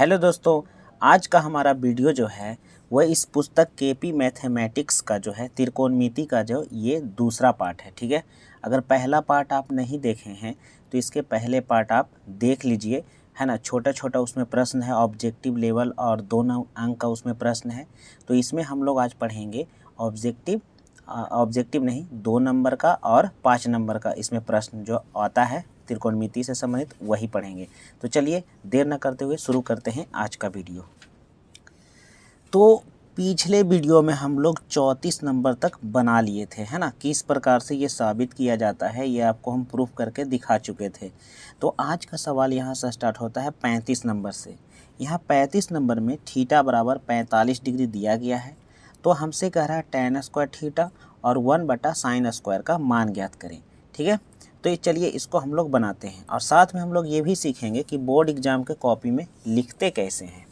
Hello दोस्तों, आज का हमारा वीडियो जो है वह इस पुस्तक केपी मैथमेटिक्स का जो है त्रिकोणमिति का जो ये दूसरा पार्ट है। ठीक है, अगर पहला पार्ट आप नहीं देखे हैं तो इसके पहले पार्ट आप देख लीजिए, है ना। छोटा छोटा उसमें प्रश्न है, ऑब्जेक्टिव लेवल और 2 अंक का उसमें प्रश्न है। तो इसमें हम लोग आज पढ़ेंगे ऑब्जेक्टिव नहीं, 2 नंबर का और 5 नंबर का इसमें प्रश्न जो आता है त्रिकोणमिति से संबंधित वही पढ़ेंगे। तो चलिए देर न करते हुए शुरू करते हैं आज का वीडियो। तो पिछले वीडियो में हम लोग 34 नंबर तक बना लिए थे, है ना। किस प्रकार से ये साबित किया जाता है ये आपको हम प्रूफ करके दिखा चुके थे। तो आज का सवाल यहाँ से स्टार्ट होता है 35 नंबर से। यहाँ 35 नंबर में थीटा बराबर 45 डिग्री दिया गया है। तो हमसे कह रहा है tan स्क्वायर थीटा और 1/sin स्क्वायर का मान ज्ञात करें। ठीक है, तो ये चलिए इसको हम लोग बनाते हैं और साथ में हम लोग ये भी सीखेंगे कि बोर्ड एग्जाम के कॉपी में लिखते कैसे हैं।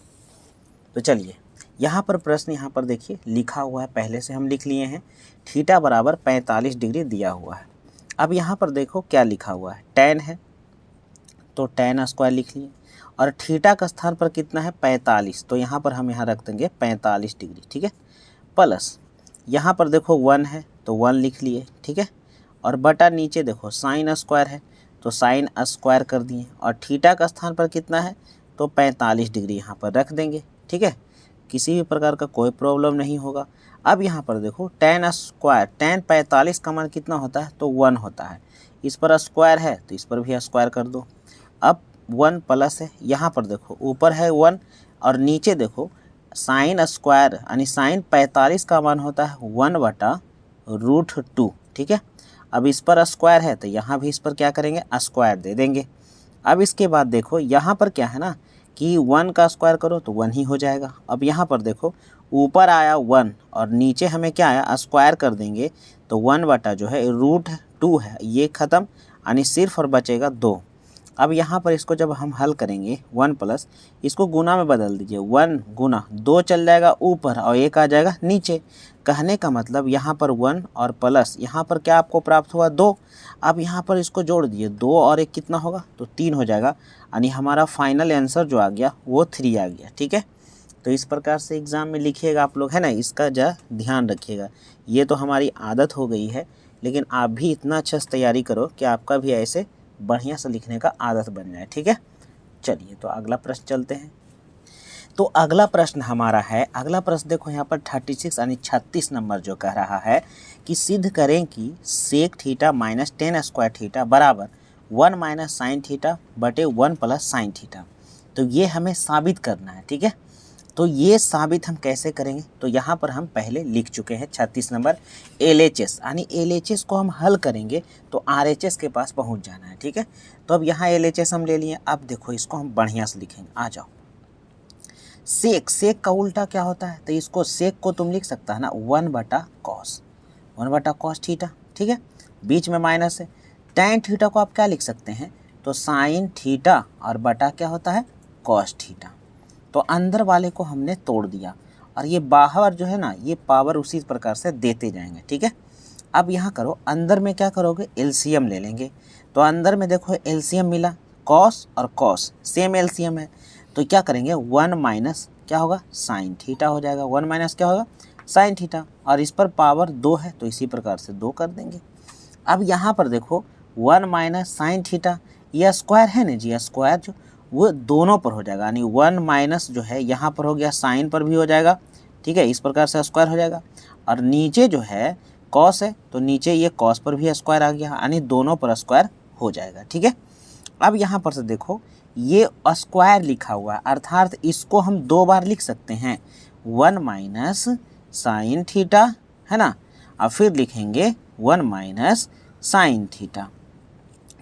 तो चलिए यहाँ पर प्रश्न यहाँ पर देखिए लिखा हुआ है, पहले से हम लिख लिए हैं। थीटा बराबर 45 डिग्री दिया हुआ है। अब यहाँ पर देखो क्या लिखा हुआ है, tan है तो tan स्क्वायर लिख लिए और थीटा का स्थान पर कितना है 45, तो यहाँ पर हम यहाँ रख देंगे 45 डिग्री। ठीक है, प्लस यहाँ पर देखो 1 है तो 1 लिख लिए। ठीक है, और बटा नीचे देखो साइन स्क्वायर है तो साइन स्क्वायर कर दिए और थीटा का स्थान पर कितना है तो 45 डिग्री यहाँ पर रख देंगे। ठीक है, किसी भी प्रकार का कोई प्रॉब्लम नहीं होगा। अब यहाँ पर देखो tan स्क्वायर, tan 45 का मान कितना होता है तो 1 होता है। इस पर स्क्वायर है तो इस पर भी स्क्वायर कर दो। अब 1 प्लस है, यहाँ पर देखो ऊपर है 1 और नीचे देखो साइन स्क्वायर यानी साइन 45 का मान होता है 1/√2। ठीक है, अब इस पर स्क्वायर है तो यहाँ भी इस पर क्या करेंगे स्क्वायर दे देंगे। अब इसके बाद देखो यहाँ पर क्या है ना कि 1 का स्क्वायर करो तो 1 ही हो जाएगा। अब यहाँ पर देखो ऊपर आया 1 और नीचे हमें क्या आया स्क्वायर कर देंगे तो 1 जो है √2 है, ये ख़त्म यानी सिर्फ और बचेगा 2। अब यहाँ पर इसको जब हम हल करेंगे 1 प्लस इसको गुना में बदल दीजिए, 1 गुना 2 चल जाएगा ऊपर और 1 आ जाएगा नीचे। कहने का मतलब यहाँ पर 1 और प्लस यहाँ पर क्या आपको प्राप्त हुआ 2। अब यहाँ पर इसको जोड़ दीजिए, 2 और 1 कितना होगा तो 3 हो जाएगा, यानी हमारा फाइनल आंसर जो आ गया वो 3 आ गया। ठीक है, तो इस प्रकार से एग्ज़ाम में लिखिएगा आप लोग, है ना। इसका ध्यान रखिएगा, ये तो हमारी आदत हो गई है, लेकिन आप भी इतना अच्छा से तैयारी करो कि आपका भी ऐसे बढ़िया से लिखने का आदत बन जाए। ठीक है, चलिए तो अगला प्रश्न चलते हैं। तो अगला प्रश्न हमारा है, अगला प्रश्न देखो यहाँ पर 36 यानी 36 नंबर जो कह रहा है कि सिद्ध करें कि sec theta minus tan square theta बराबर 1 - sin थीटा बटे 1 + sin थीटा। तो ये हमें साबित करना है। ठीक है, तो ये साबित हम कैसे करेंगे, तो यहाँ पर हम पहले लिख चुके हैं 36 नंबर LHS, यानी LHS को हम हल करेंगे तो RHS के पास पहुँच जाना है। ठीक है, तो अब यहाँ LHS हम ले लिए। अब देखो इसको हम बढ़िया से लिखेंगे, आ जाओ। सेक का उल्टा क्या होता है, तो इसको सेक को तुम लिख सकता है ना 1/cos, 1/cos थीटा। ठीक है, बीच में माइनस है। tan थीटा को आप क्या लिख सकते हैं तो साइन थीटा और बटा क्या होता है cos थीटा। तो अंदर वाले को हमने तोड़ दिया और ये बाहर जो है ना ये पावर उसी प्रकार से देते जाएंगे। ठीक है, अब यहाँ करो अंदर में क्या करोगे एलसीएम ले लेंगे। तो अंदर में देखो एलसीएम मिला, कॉस और कॉस सेम एलसीएम है, तो क्या करेंगे 1 माइनस क्या होगा साइन थीटा हो जाएगा, 1 माइनस क्या होगा साइन थीटा, और इस पर पावर 2 है तो इसी प्रकार से 2 कर देंगे। अब यहाँ पर देखो 1 - साइन थीटा, यह स्क्वायर है ना जी, स्क्वायर जो वो दोनों पर हो जाएगा, यानी 1 माइनस जो है यहाँ पर हो गया साइन पर भी हो जाएगा। ठीक है, इस प्रकार से स्क्वायर हो जाएगा और नीचे जो है कॉस है तो नीचे ये कॉस पर भी स्क्वायर आ गया, यानी दोनों पर स्क्वायर हो जाएगा। ठीक है, अब यहाँ पर से देखो ये स्क्वायर लिखा हुआ है, अर्थात इसको हम 2 बार लिख सकते हैं, 1 - साइन थीटा, है ना, और फिर लिखेंगे 1 - साइन थीटा।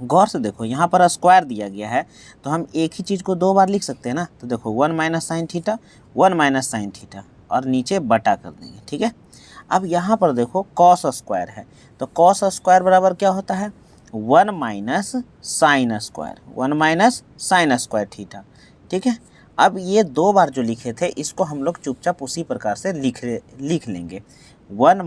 गौर से देखो यहाँ पर स्क्वायर दिया गया है तो हम एक ही चीज़ को 2 बार लिख सकते हैं ना। तो देखो 1 - साइन थीटा, 1 - साइन थीटा और नीचे बटा कर देंगे। ठीक है, अब यहाँ पर देखो कॉस स्क्वायर है तो कॉस स्क्वायर बराबर क्या होता है 1 - sine square, 1 - sign square theta. ठीक है, अब ये 2 बार जो लिखे थे इसको हम लोग चुपचाप उसी प्रकार से लिख लेंगे, 1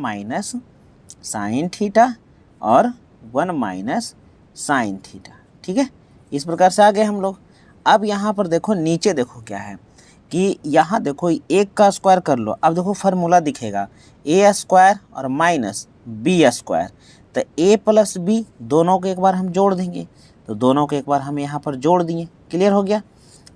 - साइन थीटा और 1 - साइन थीटा। ठीक है, इस प्रकार से आ गए हम लोग। अब यहाँ पर देखो नीचे देखो क्या है, कि यहाँ देखो एक का स्क्वायर कर लो। अब देखो फार्मूला दिखेगा ए स्क्वायर और माइनस बी स्क्वायर, तो ए प्लस बी दोनों को एक बार हम जोड़ देंगे, तो दोनों को एक बार हम यहाँ पर जोड़ दिए, क्लियर हो गया।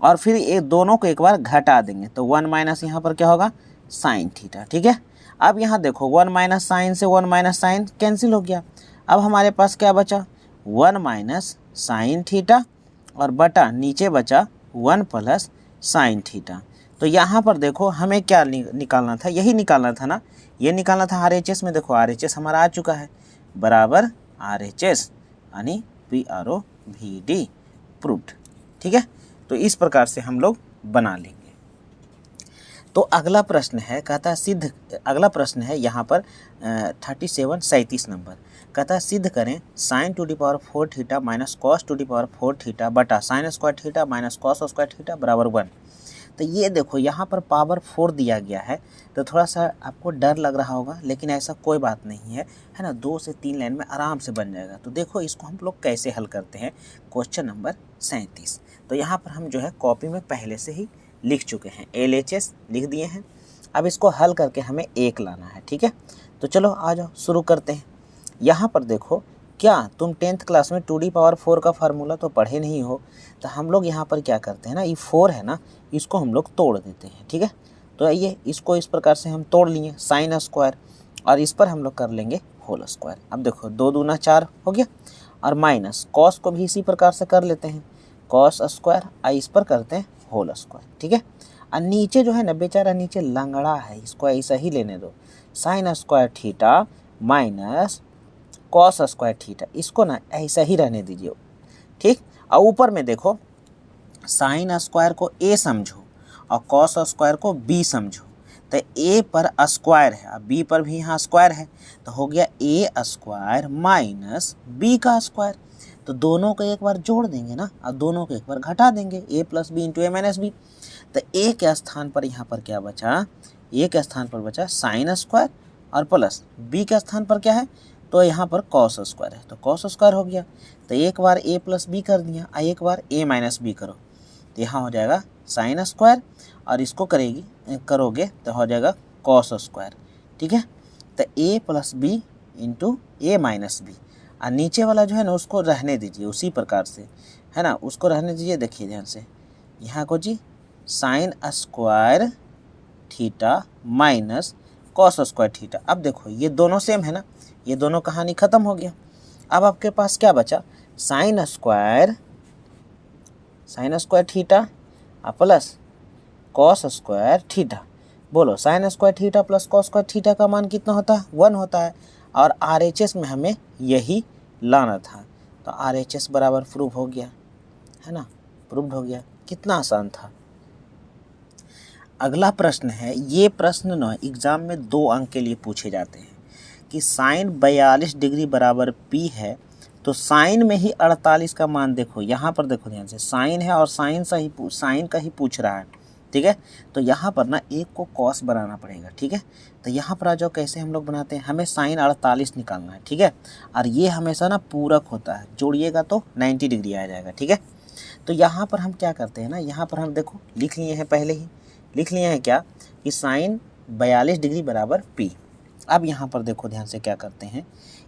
और फिर ये दोनों को एक बार घटा देंगे, तो 1 माइनस यहाँ पर क्या होगा साइन थीटा, ठीक है। अब यहाँ देखो 1 माइनस साइन से 1 माइनस साइन कैंसिल हो गया। अब हमारे पास क्या बचा 1 माइनस साइन थीटा और बटा नीचे बचा 1 प्लस साइन थीटा। तो यहाँ पर देखो हमें क्या निकालना था, यही निकालना था ना, ये निकालना था RHS में। देखो RHS हमारा आ चुका है, बराबर RHS यानी PROVD प्रूव्ड, ठीक है। तो इस प्रकार से हम लोग बना लेंगे। तो अगला प्रश्न है, कहता है सिद्ध, अगला प्रश्न है यहाँ पर 37 नंबर, कहता है सिद्ध करें sine to the power 4 theta minus cos to the power 4 theta बटा sine square theta minus cos square theta बराबर 1। तो ये देखो यहाँ पर पावर 4 दिया गया है, तो थोड़ा सा आपको डर लग रहा होगा, लेकिन ऐसा कोई बात नहीं है, है ना। 2 से 3 लाइन में आराम से बन जाएगा। तो देखो इसको हम लोग कैसे हल करते हैं। क्वेश्चन नंबर 37, तो यहाँ पर हम जो है कॉपी में पहले से ही लिख चुके हैं, LHS लिख दिए हैं। अब इसको हल करके हमें 1 लाना है, ठीक है। तो चलो आ जाओ शुरू करते हैं। यहाँ पर देखो, क्या तुम 10th क्लास में 2 दी पावर 4 का फार्मूला तो पढ़े नहीं हो, तो हम लोग यहाँ पर क्या करते हैं ना, ये 4 है ना, इसको हम लोग तोड़ देते हैं, ठीक है। तो ये इसको इस प्रकार से हम तोड़ लिए, साइन स्क्वायर, और इस पर हम लोग कर लेंगे होल स्क्वायर। अब देखो 2 दूना 4 हो गया, और माइनस कॉस को भी इसी प्रकार से कर लेते हैं, कॉस स्क्वायर, इस पर करते हैं होल स्क्वायर, ठीक है। और नीचे जो है ना बेचारा नीचे लंगड़ा है, इसको ऐसा ही लेने दो, sign square theta minus cos square theta, इसको ना ऐसा ही रहने दीजिए, ठीक। और ऊपर में देखो साइन स्क्वायर को a समझो और कॉस स्क्वायर को b समझो, तो a पर स्क्वायर है, अब b पर भी यहाँ स्क्वायर है, तो हो गया a स्क्वायर माइनस b का स्क्वायर। तो दोनों को एक बार जोड़ देंगे ना, और दोनों को एक बार घटा देंगे, a plus B into A minus B. तो a के स्थान पर यहाँ पर क्या बचा, a के स्थान पर बचा साइन स्क्वायर, और प्लस b के स्थान पर क्या है, तो यहाँ पर कॉस स्क्वायर है, तो कॉस स्क्वायर हो गया। तो एक बार a प्लस बी कर दिया, और एक बार a माइनस बी करो, तो यहाँ हो जाएगा साइन स्क्वायर, और इसको करोगे तो हो जाएगा कॉस स्क्वायर, ठीक है। तो a plus B into A minus B, और नीचे वाला जो है ना उसको रहने दीजिए उसी प्रकार से, है ना, उसको रहने दीजिए। देखिए ध्यान से, यहाँ को जी sine square theta minus cos square theta. अब देखो ये दोनों सेम है ना, ये दोनों कहानी ख़त्म हो गया। अब आपके पास क्या बचा, sine square theta plus cos square theta. बोलो sine square theta plus cos square theta का मान कितना होता है, 1 होता है, और RHS में हमें यही लाना था। तो RHS बराबर प्रूव हो गया, है ना, प्रूव्ड हो गया। कितना आसान था। अगला प्रश्न है, ये प्रश्न ना एग्ज़ाम में 2 अंक के लिए पूछे जाते हैं कि साइन 42 डिग्री बराबर P है, तो साइन में ही 48 का मान देखो, यहाँ पर देखो ध्यान से, साइन है और साइन का ही पूछ रहा है, ठीक है। तो यहाँ पर ना एक को कॉस बनाना पड़ेगा, ठीक है। तो यहाँ पर आ जाओ, कैसे हम लोग बनाते हैं, हमें साइन 48 निकालना है, ठीक है। और ये हमेशा ना पूरक होता है, जोड़िएगा तो 90 डिग्री आ जाएगा, ठीक है। तो यहाँ पर हम क्या करते हैं ना, यहाँ पर हम देखो लिख लिए हैं, पहले ही लिख लिए हैं क्या, कि साइन 42 डिग्री बराबर P। अब यहाँ पर देखो ध्यान से क्या करते हैं,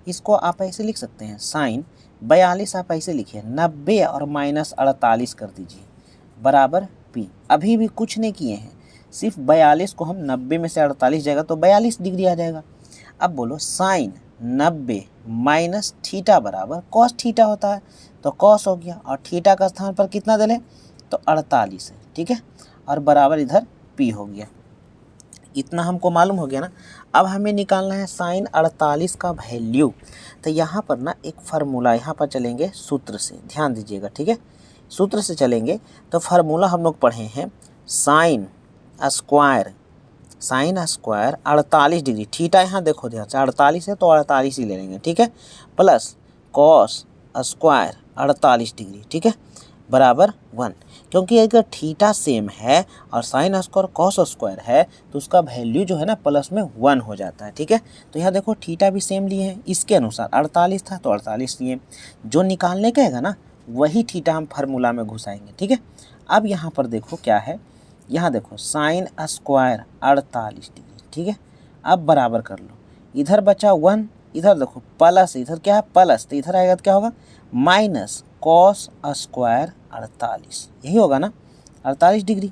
इसको आप ऐसे लिख सकते हैं, साइन 42 आप ऐसे लिखिए, 90 और माइनस 48 कर दीजिए बराबर P। अभी भी कुछ नहीं किए हैं, सिर्फ 42 को हम 90 में से 48 जाएगा तो 42 डिग्री आ जाएगा। अब बोलो साइन 90 माइनस थीटा बराबर कॉस थीटा होता है, तो कॉस हो गया, और थीटा का स्थान पर कितना दे लें, तो 48 है, ठीक है, और बराबर इधर P हो गया। इतना हमको मालूम हो गया ना। अब हमें निकालना है साइन 48 का वैल्यू। तो यहाँ पर ना एक फार्मूला, यहाँ पर चलेंगे सूत्र से, ध्यान दीजिएगा, ठीक है। सूत्र से चलेंगे तो फार्मूला हम लोग पढ़े हैं, साइन स्क्वायर 48 डिग्री, थीटा यहाँ देखो ध्यान से 48 है तो 48 ही ले लेंगे, ठीक है, प्लस कॉस स्क्वायर 48 डिग्री, ठीक है, बराबर 1। क्योंकि अगर थीटा सेम है और साइन स्क्वायर कॉस स्क्वायर है तो उसका वैल्यू जो है ना प्लस में 1 हो जाता है, ठीक है। तो यहाँ देखो थीटा भी सेम लिए हैं, इसके अनुसार 48 था तो 48 लिए, जो निकालने का है ना वही थीटा हम फार्मूला में घुसाएंगे, ठीक है। अब यहाँ पर देखो क्या है यहाँ देखो साइन स्क्वायर 48 डिग्री, ठीक है। अब बराबर कर लो, इधर बचा 1, इधर देखो प्लस, इधर क्या है प्लस, तो इधर आएगा तो क्या होगा माइनस कॉस स्क्वायर 48, यही होगा ना 48 डिग्री।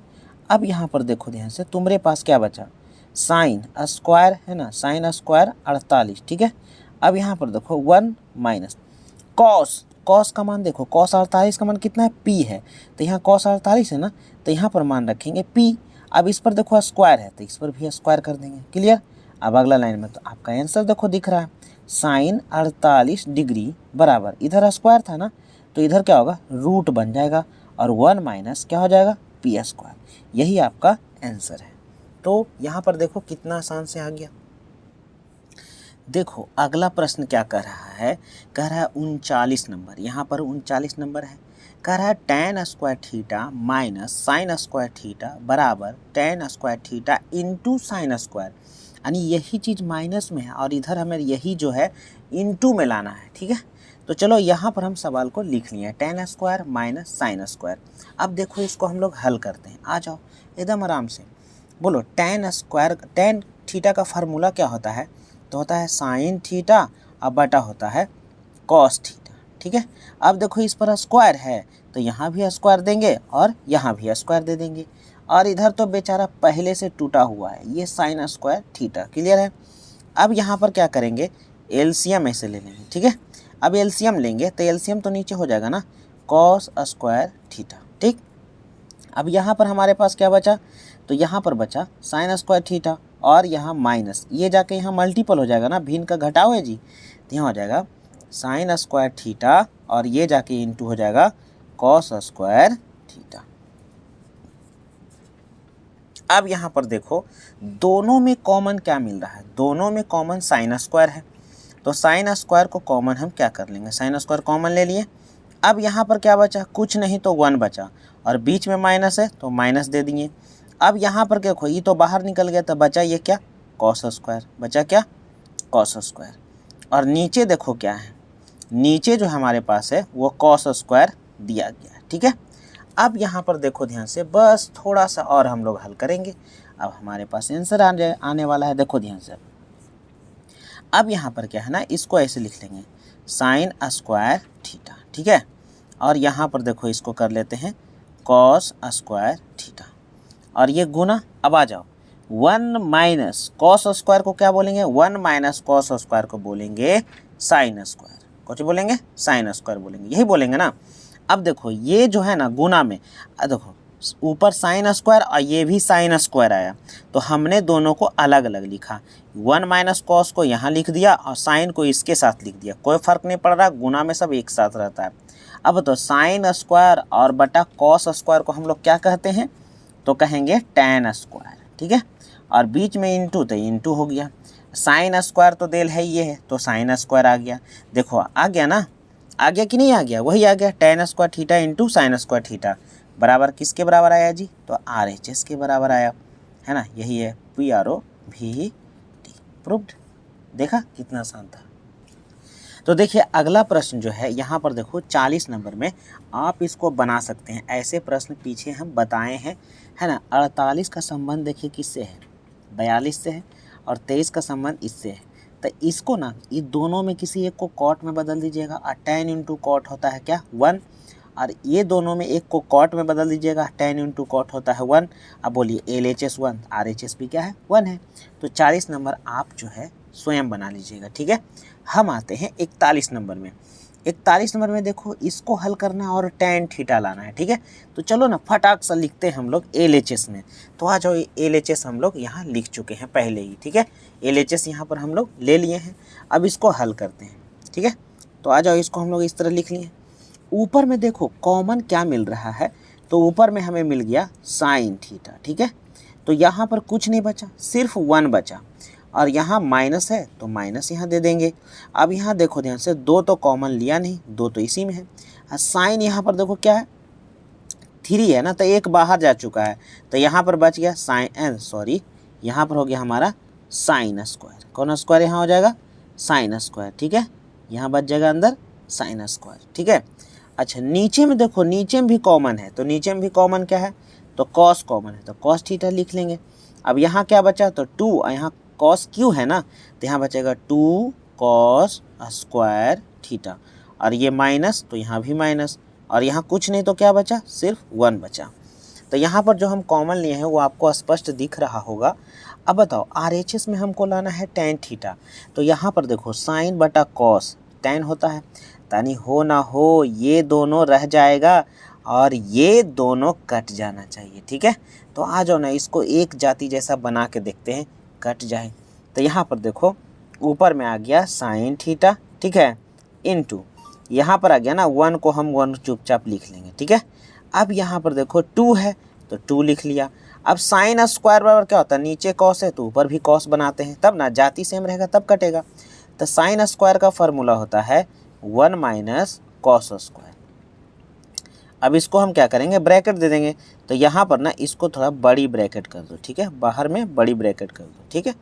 अब यहाँ पर देखो ध्यान से, तुम्हारे पास क्या बचा साइन स्क्वायर है ना, साइन स्क्वायर 48, ठीक है। अब यहाँ पर देखो 1 माइनस कॉस, कॉस का मान देखो, कॉस 48 का मान कितना है पी है, तो यहाँ कॉस 48 है ना, तो यहाँ पर मान रखेंगे पी। अब इस पर देखो स्क्वायर है तो इस पर भी स्क्वायर कर देंगे, क्लियर। अब अगला लाइन में तो आपका आंसर देखो दिख रहा है, साइन 48 डिग्री बराबर, इधर स्क्वायर था ना तो इधर क्या होगा रूट बन जाएगा, और 1 माइनस क्या हो जाएगा पी स्क्वायर, यही आपका आंसर है। तो यहाँ पर देखो कितना आसान से आ गया। देखो अगला प्रश्न क्या कह रहा है, कह रहा है 39 नंबर, यहाँ पर 39 नंबर है, कह रहा है tan square theta minus sign square theta बराबर tan square theta into sine square, यानी यही चीज़ माइनस में है और इधर हमें यही जो है इंटू में लाना है, ठीक है। तो चलो यहाँ पर हम सवाल को लिख लिए tan square minus sine square. अब देखो इसको हम लोग हल करते हैं, आ जाओ एकदम आराम से, बोलो tan स्क्वायर, tan थीटा का फार्मूला क्या होता है, तो होता है साइन थीटा और बटा होता है कॉस थीटा, ठीक है। अब देखो इस पर स्क्वायर है तो यहाँ भी स्क्वायर देंगे और यहाँ भी स्क्वायर दे देंगे, और इधर तो बेचारा पहले से टूटा हुआ है, ये साइन स्क्वायर थीटा, क्लियर है। अब यहाँ पर क्या करेंगे एलसीएम ऐसे ले लेंगे, ठीक है। अब एलसीएम लेंगे तो एलसीएम तो नीचे हो जाएगा ना कॉस स्क्वायर थीटा, ठीक। अब यहाँ पर हमारे पास क्या बचा, तो यहाँ पर बचा साइन स्क्वायर थीटा और यहाँ माइनस, ये जाके यहाँ मल्टीपल हो जाएगा ना, भिन्न का घटाव है जी, तो यहाँ हो जाएगा साइन स्क्वायर थीटा और ये जाके इंटू हो जाएगा कॉस स्क्वायर थीटा। अब यहाँ पर देखो दोनों में कॉमन क्या मिल रहा है, दोनों में कॉमन साइन स्क्वायर है, तो साइन स्क्वायर को कॉमन हम क्या कर लेंगे, साइन स्क्वायर कॉमन ले लिए। अब यहाँ पर क्या बचा, कुछ नहीं तो 1 बचा, और बीच में माइनस है तो माइनस दे दिए। अब यहाँ पर देखो ये तो बाहर निकल गया तो बचा ये क्या कॉस स्क्वायर, बचा क्या कॉस स्क्वायर, और नीचे देखो क्या है, नीचे जो हमारे पास है वो कॉस स्क्वायर दिया गया है, ठीक है। अब यहाँ पर देखो ध्यान से, बस थोड़ा सा और हम लोग हल करेंगे, अब हमारे पास आंसर आने वाला है, देखो ध्यान से। अब यहाँ पर क्या है ना, इसको ऐसे लिख लेंगे साइन स्क्वायर थीटा, ठीक है, और यहाँ पर देखो इसको कर लेते हैं कॉस स्क्वायर थीटा, और ये गुना। अब आ जाओ 1 माइनस कॉस स्क्वायर को क्या बोलेंगे, 1 माइनस कॉस स्क्वायर को बोलेंगे साइन स्क्वायर, कुछ बोलेंगे साइन स्क्वायर बोलेंगे, यही बोलेंगे ना। अब देखो ये जो है ना गुना में, देखो ऊपर साइन स्क्वायर और ये भी साइन स्क्वायर आया, तो हमने दोनों को अलग अलग लिखा, 1 माइनस कॉस को यहाँ लिख दिया और साइन को इसके साथ लिख दिया, कोई फर्क नहीं पड़ रहा, गुना में सब एक साथ रहता है। अब तो साइन स्क्वायर और बटा कॉस स्क्वायर को हम लोग क्या कहते हैं, तो कहेंगे tan स्क्वायर, ठीक है, और बीच में इंटू तो इंटू हो गया, साइन स्क्वायर तो देल है ये है तो साइन स्क्वायर आ गया, देखो आ गया ना, आ गया कि नहीं आ गया, वही आ गया tan square theta into sine square theta बराबर किसके बराबर आया जी, तो RHS के बराबर आया, है ना, यही है PROVT, प्रूव्ड। देखा कितना आसान था। तो देखिए अगला प्रश्न जो है यहाँ पर देखो 40 नंबर में आप इसको बना सकते हैं, ऐसे प्रश्न पीछे हम बताए हैं, है ना। 48 का संबंध देखिए किससे है, 42 से है, और 23 का संबंध इससे है, तो इसको ना ये दोनों में किसी एक को कॉट में बदल दीजिएगा, और tan इंटू कॉट होता है क्या 1, और ये दोनों में एक को कॉट में बदल दीजिएगा, tan इंटू कॉट होता है 1। अब बोलिए LHS 1, RHS भी क्या है 1 है, तो 40 नंबर आप जो है स्वयं बना लीजिएगा, ठीक है। हम आते हैं 41 नंबर में। 41 नंबर में देखो इसको हल करना और tan थीटा लाना है, ठीक है। तो चलो ना फटाक सा लिखते हैं हम लोग LHS में, तो आ जाओ LHS हम लोग यहाँ लिख चुके हैं पहले ही, ठीक है। LHS यहाँ पर हम लोग ले लिए हैं, अब इसको हल करते हैं, ठीक है। तो आ जाओ इसको हम लोग इस तरह लिख लिए। ऊपर में देखो कॉमन क्या मिल रहा है, तो ऊपर में हमें मिल गया साइन थीटा, ठीक है। तो यहाँ पर कुछ नहीं बचा, सिर्फ 1 बचा, और यहाँ माइनस है तो माइनस यहाँ दे देंगे। अब यहाँ देखो ध्यान से, 2 तो कॉमन लिया नहीं, 2 तो इसी में है। साइन यहाँ पर देखो क्या है 3 है ना, तो एक बाहर जा चुका है, तो यहाँ पर बच गया साइन, सॉरी यहाँ पर हो गया हमारा साइन स्क्वायर, कौन स्क्वायर यहाँ हो जाएगा साइन स्क्वायर, ठीक है, यहाँ बच जाएगा अंदर साइन स्क्वायर, ठीक है। अच्छा नीचे में देखो, नीचे में भी कॉमन है, तो नीचे में भी कॉमन क्या है तो कॉस कॉमन है तो कॉस थीटा लिख लेंगे। अब यहाँ क्या बचा, तो 2 और यहाँ कॉस क्यू है ना, तो यहाँ बचेगा 2 कॉस स्क्वायर थीटा, और ये माइनस तो यहाँ भी माइनस, और यहाँ कुछ नहीं तो क्या बचा, सिर्फ 1 बचा। तो यहाँ पर जो हम कॉमन लिए हैं वो आपको स्पष्ट दिख रहा होगा। अब बताओ RHS में हमको लाना है tan थीटा, तो यहाँ पर देखो साइन बटा कॉस, tan होता है, यानी हो ना हो ये दोनों रह जाएगा और ये दोनों कट जाना चाहिए। ठीक है, तो आ जाओ ना, इसको एक जाति जैसा बना के देखते हैं, कट जाए। तो यहाँ पर देखो ऊपर में आ गया साइन थीटा, ठीक है, इनटू यहाँ पर आ गया ना 1 को हम 1 चुपचाप लिख लेंगे। ठीक है, अब यहाँ पर देखो 2 है तो 2 लिख लिया। अब साइन स्क्वायर बराबर क्या होता है, नीचे कॉस है तो ऊपर भी कॉस बनाते हैं, तब ना जाति सेम रहेगा तब कटेगा। तो साइन स्क्वायर का फॉर्मूला होता है 1 माइनस कॉस स्क्वायर। अब इसको हम क्या करेंगे, ब्रैकेट दे देंगे। तो यहाँ पर ना इसको थोड़ा बड़ी ब्रैकेट कर दो, ठीक है, बाहर में बड़ी ब्रैकेट कर दो, ठीक है,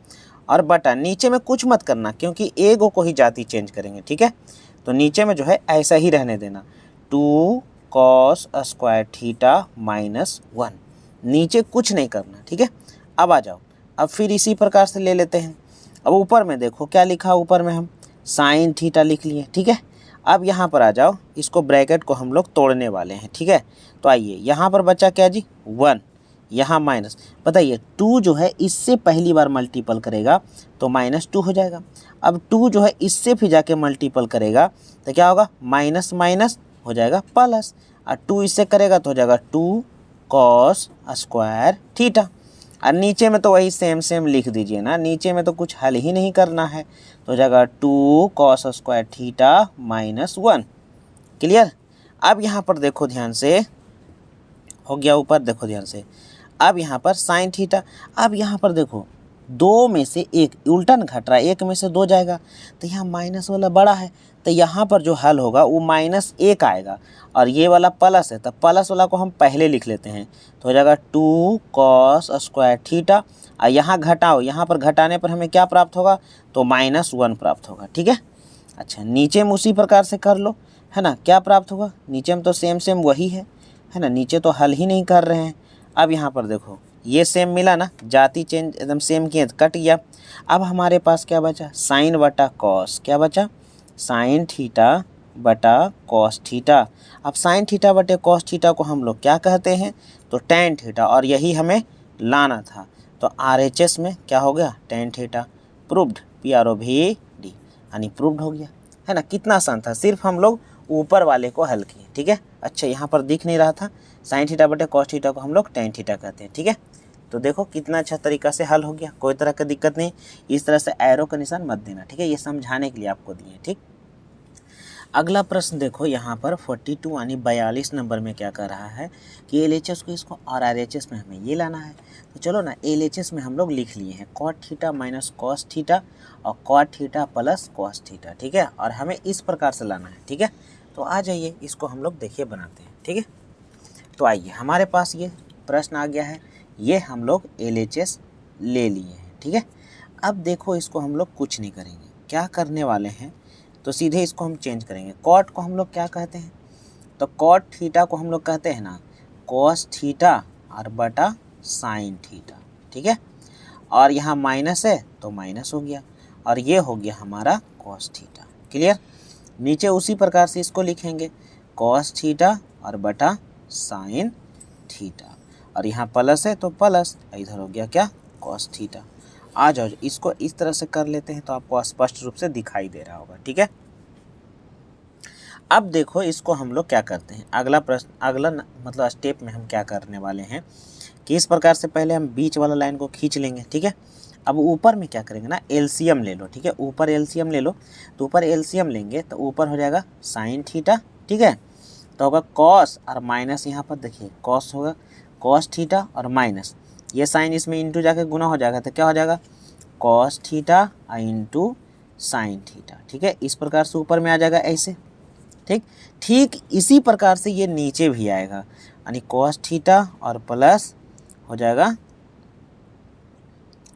और बटा नीचे में कुछ मत करना क्योंकि एगो को ही जाति चेंज करेंगे। ठीक है, तो नीचे में जो है ऐसा ही रहने देना, 2 कॉस स्क्वायर थीटा माइनस 1, नीचे कुछ नहीं करना। ठीक है, अब आ जाओ, अब फिर इसी प्रकार से ले लेते हैं। अब ऊपर में देखो क्या लिखा, ऊपर में हम साइन थीटा लिख लिए। ठीक है, अब यहाँ पर आ जाओ, इसको ब्रैकेट को हम लोग तोड़ने वाले हैं। ठीक है, तो आइए यहाँ पर बचा क्या जी, 1, यहाँ माइनस, बताइए 2 जो है इससे पहली बार मल्टीपल करेगा तो -2 हो जाएगा। अब 2 जो है इससे फिर जाके मल्टीपल करेगा तो क्या होगा, माइनस माइनस हो जाएगा प्लस, और 2 इससे करेगा तो हो जाएगा 2 कॉस स्क्वायर थीटा। और नीचे में तो वही सेम लिख दीजिए ना, नीचे में तो कुछ हल ही नहीं करना है, तो हो जाएगा 2 cos square theta minus 1। Clear. अब यहाँ पर देखो ध्यान से, हो गया ऊपर देखो ध्यान से। अब यहाँ पर साइन थीटा, अब यहाँ पर देखो 2 में से 1 उल्टा न घट रहा है, 1 में से 2 जाएगा, तो यहाँ माइनस वाला बड़ा है, तो यहाँ पर जो हल होगा वो -1 आएगा, और ये वाला प्लस है तो प्लस वाला को हम पहले लिख लेते हैं, तो हो जाएगा 2 कॉस स्क्वायर थीटा, और यहाँ घटाओ, यहाँ पर घटाने पर हमें क्या प्राप्त होगा, तो -1 प्राप्त होगा। ठीक है, अच्छा नीचे में उसी प्रकार से कर लो, है ना, क्या प्राप्त होगा, नीचे में तो सेम वही है ना, नीचे तो हल ही नहीं कर रहे हैं। अब यहाँ पर देखो ये सेम मिला ना, जाति चेंज एकदम सेम किए तो कट गया। अब हमारे पास क्या बचा, साइन बटा कॉस, क्या बचा, साइन थीटा बटा कॉस थीटा। अब साइन थीटा बटे कॉस थीटा को हम लोग क्या कहते हैं, तो टैन थीटा, और यही हमें लाना था। तो RHS में क्या हो गया, टैन थीटा, प्रूव्ड, PROVD, यानी प्रूव्ड हो गया, है ना। कितना आसान था, सिर्फ हम लोग ऊपर वाले को हल किए। ठीक है, अच्छा यहाँ पर दिख नहीं रहा था, साइन थीटा बटे कॉस थीटा को हम लोग टैन थीटा कहते हैं। ठीक है, तो देखो कितना अच्छा तरीका से हल हो गया, कोई तरह का दिक्कत नहीं। इस तरह से एरो का निशान मत देना, ठीक है, ये समझाने के लिए आपको दिए। ठीक, अगला प्रश्न देखो यहाँ पर 42 यानी 42 नंबर में क्या कर रहा है कि LHS को इसको और RHS में हमें ये लाना है। तो चलो ना, LHS में हम लोग लिख लिए हैं cot theta minus cos theta और cot theta plus cos theta. ठीक है, और हमें इस प्रकार से लाना है। ठीक है, तो आ जाइए इसको हम लोग देखिए बनाते हैं। ठीक है, तो आइए हमारे पास ये प्रश्न आ गया है, ये हम लोग LHS ले लिए हैं। ठीक है, अब देखो इसको हम लोग कुछ नहीं करेंगे, क्या करने वाले हैं, तो सीधे इसको हम चेंज करेंगे। कॉट को हम लोग क्या कहते हैं, तो कॉट थीटा को हम लोग कहते हैं ना कॉस थीटा और बटा साइन थीटा। ठीक है, और यहाँ माइनस है तो माइनस हो गया, और ये हो गया हमारा कॉस थीटा। क्लियर, नीचे उसी प्रकार से इसको लिखेंगे कॉस थीटा और बटा साइन थीटा, और यहाँ प्लस है तो प्लस, इधर हो गया क्या, कॉस थीटा। आ जाओ इसको इस तरह से कर लेते हैं तो आपको स्पष्ट रूप से दिखाई दे रहा होगा। ठीक है, अब देखो इसको हम लोग क्या करते हैं, अगला प्रश्न, अगला मतलब स्टेप में हम क्या करने वाले हैं कि इस प्रकार से पहले हम बीच वाला लाइन को खींच लेंगे। ठीक है, अब ऊपर में क्या करेंगे ना, एलसीएम ले लो। ठीक है, ऊपर एलसीएम ले लो, तो ऊपर एलसीएम लेंगे तो ऊपर हो जाएगा साइन थीटा। ठीक है, तो होगा कॉस और माइनस, यहाँ पर देखिए कॉस होगा, कॉस थीटा और माइनस, ये साइन इसमें इंटू जाके गुना हो जाएगा, तो क्या हो जाएगा cos theta into sine theta. ठीक है, इस प्रकार से ऊपर में आ जाएगा ऐसे। ठीक इसी प्रकार से ये नीचे भी आएगा, यानी कॉस थीटा और प्लस हो जाएगा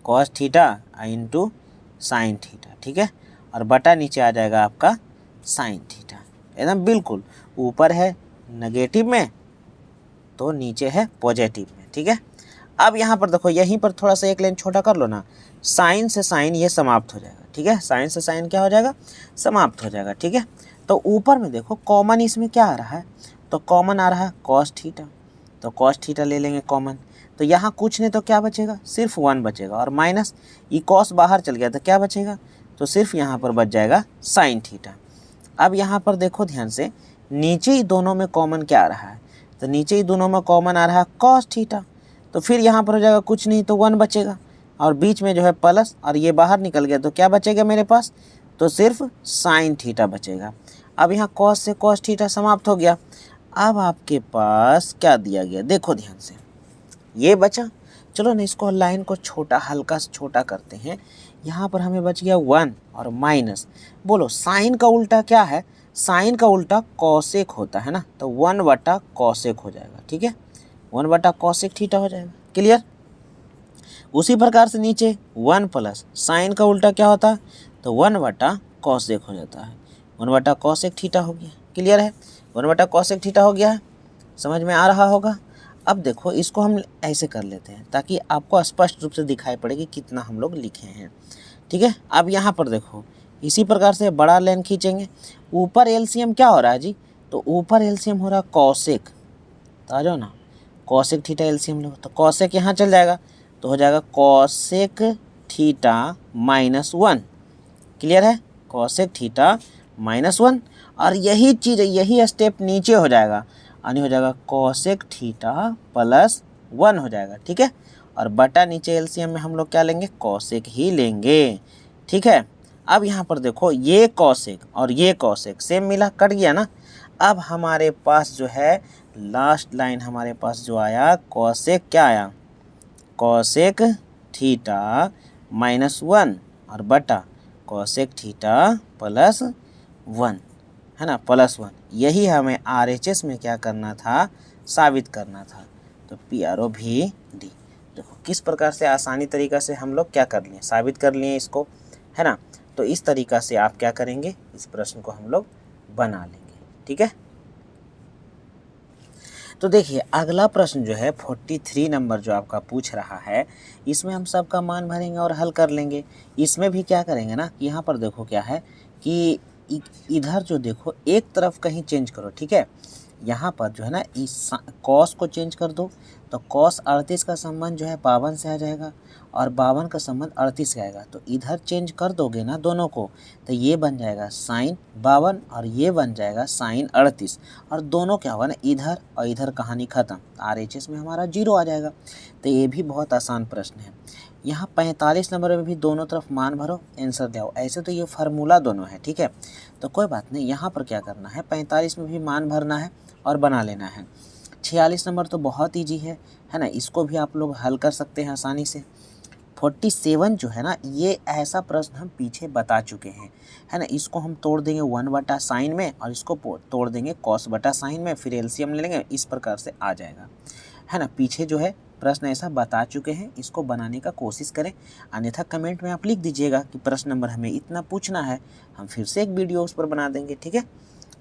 cos theta into sine theta. ठीक है, और बटा नीचे आ जाएगा आपका साइन थीटा। एकदम बिल्कुल, ऊपर है नेगेटिव में तो नीचे है पॉजिटिव में। ठीक है। अब यहाँ पर देखो, यहीं पर थोड़ा सा एक लाइन छोटा कर लो ना, साइन से साइन ये समाप्त हो जाएगा, ठीक है। साइन से साइन क्या हो जाएगा, समाप्त हो जाएगा, ठीक है। तो ऊपर में देखो कॉमन इसमें क्या आ रहा है, तो कॉमन आ रहा है कॉस थीटा, तो कॉस थीटा ले लेंगे कॉमन। तो यहाँ कुछ नहीं तो क्या बचेगा, सिर्फ 1 बचेगा, और माइनस ये कॉस बाहर चल गया तो क्या बचेगा, तो सिर्फ यहाँ पर बच जाएगा साइन थीटा। अब यहाँ पर देखो ध्यान से, नीचे ही दोनों में कॉमन क्या आ रहा है, तो नीचे ही दोनों में कॉमन आ रहा है कॉस थीटा, तो फिर यहाँ पर हो जाएगा कुछ नहीं तो 1 बचेगा, और बीच में जो है प्लस, और ये बाहर निकल गया तो क्या बचेगा मेरे पास, तो सिर्फ साइन थीटा बचेगा। अब यहाँ कॉस से कॉस थीटा समाप्त हो गया। अब आपके पास क्या दिया गया, देखो ध्यान से, ये बचा। चलो ना इसको लाइन को छोटा, हल्का सा छोटा करते हैं। यहाँ पर हमें बच गया 1 और माइनस, बोलो साइन का उल्टा क्या है, साइन का उल्टा कॉसेक होता है ना, तो 1 बटा कॉसेक हो जाएगा, ठीक है। 1 बटा कॉसेक थीटा हो जाएगा, क्लियर। उसी प्रकार से नीचे 1 प्लस साइन का उल्टा क्या होता है, तो 1 बटा कॉसेक हो जाता है, 1 बटा कॉसेक थीटा हो गया, क्लियर है। 1 बटा कॉसेक थीटा हो गया है, समझ में आ रहा होगा। अब देखो इसको हम ऐसे कर लेते हैं ताकि आपको स्पष्ट रूप से दिखाई पड़े कि कितना हम लोग लिखे हैं, ठीक है। अब यहाँ पर देखो इसी प्रकार से बड़ा लाइन खींचेंगे, ऊपर एलसीएम क्या हो रहा है जी, तो ऊपर एलसीएम हो रहा है कॉसेक, तो आ जाओ ना, कॉसेक थीटा एलसीएम लो, तो कॉसेक यहाँ चल जाएगा तो हो जाएगा कॉसेक थीटा माइनस 1, क्लियर है, कॉसेक थीटा माइनस 1। और यही चीज़, यही स्टेप नीचे हो जाएगा, यानी हो जाएगा कॉसेक थीटा प्लस 1 हो जाएगा, ठीक है। और बटा नीचे एलसीएम में हम लोग क्या लेंगे, कॉसेक ही लेंगे, ठीक है। अब यहाँ पर देखो ये कॉसेक और ये कॉसेक सेम मिला, कट गया ना। अब हमारे पास जो है लास्ट लाइन हमारे पास जो आया, कॉसेक क्या आया, कॉसेक थीटा माइनस 1 और बटा कॉसेक थीटा प्लस 1, है ना, प्लस 1। यही हमें RHS में क्या करना था, साबित करना था। तो PRO भी डी, देखो किस प्रकार से आसानी तरीक़ा से हम लोग क्या कर लिए, साबित कर लिए इसको, है ना। तो इस तरीक़ा से आप क्या करेंगे, इस प्रश्न को हम लोग बना लेंगे, ठीक है। तो देखिए अगला प्रश्न जो है 43 नंबर जो आपका पूछ रहा है, इसमें हम सबका मान भरेंगे और हल कर लेंगे। इसमें भी क्या करेंगे ना, यहाँ पर देखो क्या है कि इधर जो देखो एक तरफ कहीं चेंज करो, ठीक है। यहाँ पर जो है ना इस कॉस को चेंज कर दो, तो कॉस 38 का संबंध जो है 52 से आ जाएगा, और 52 का संबंध 38 से आएगा। तो इधर चेंज कर दोगे ना दोनों को, तो ये बन जाएगा साइन 52 और ये बन जाएगा साइन 38, और दोनों क्या होगा ना, इधर और इधर कहानी ख़त्म, RHS में हमारा 0 आ जाएगा। तो ये भी बहुत आसान प्रश्न है। यहाँ 45 नंबर में भी दोनों तरफ मान भरो, आंसर दो। ऐसे तो ये फार्मूला दोनों है, ठीक है, तो कोई बात नहीं। यहाँ पर क्या करना है, 45 में भी मान भरना है और बना लेना है। 46 नंबर तो बहुत ईजी है ना, इसको भी आप लोग हल कर सकते हैं आसानी से। 47 जो है ना, ये ऐसा प्रश्न हम पीछे बता चुके हैं, है ना। इसको हम तोड़ देंगे 1 बटा साइन में, और इसको तोड़ देंगे कॉस बटा साइन में, फिर एलसीएम ले लेंगे, इस प्रकार से आ जाएगा, है ना। पीछे जो है प्रश्न ऐसा बता चुके हैं, इसको बनाने का कोशिश करें। अन्यथा कमेंट में आप लिख दीजिएगा कि प्रश्न नंबर हमें इतना पूछना है, हम फिर से एक वीडियो उस पर बना देंगे, ठीक है।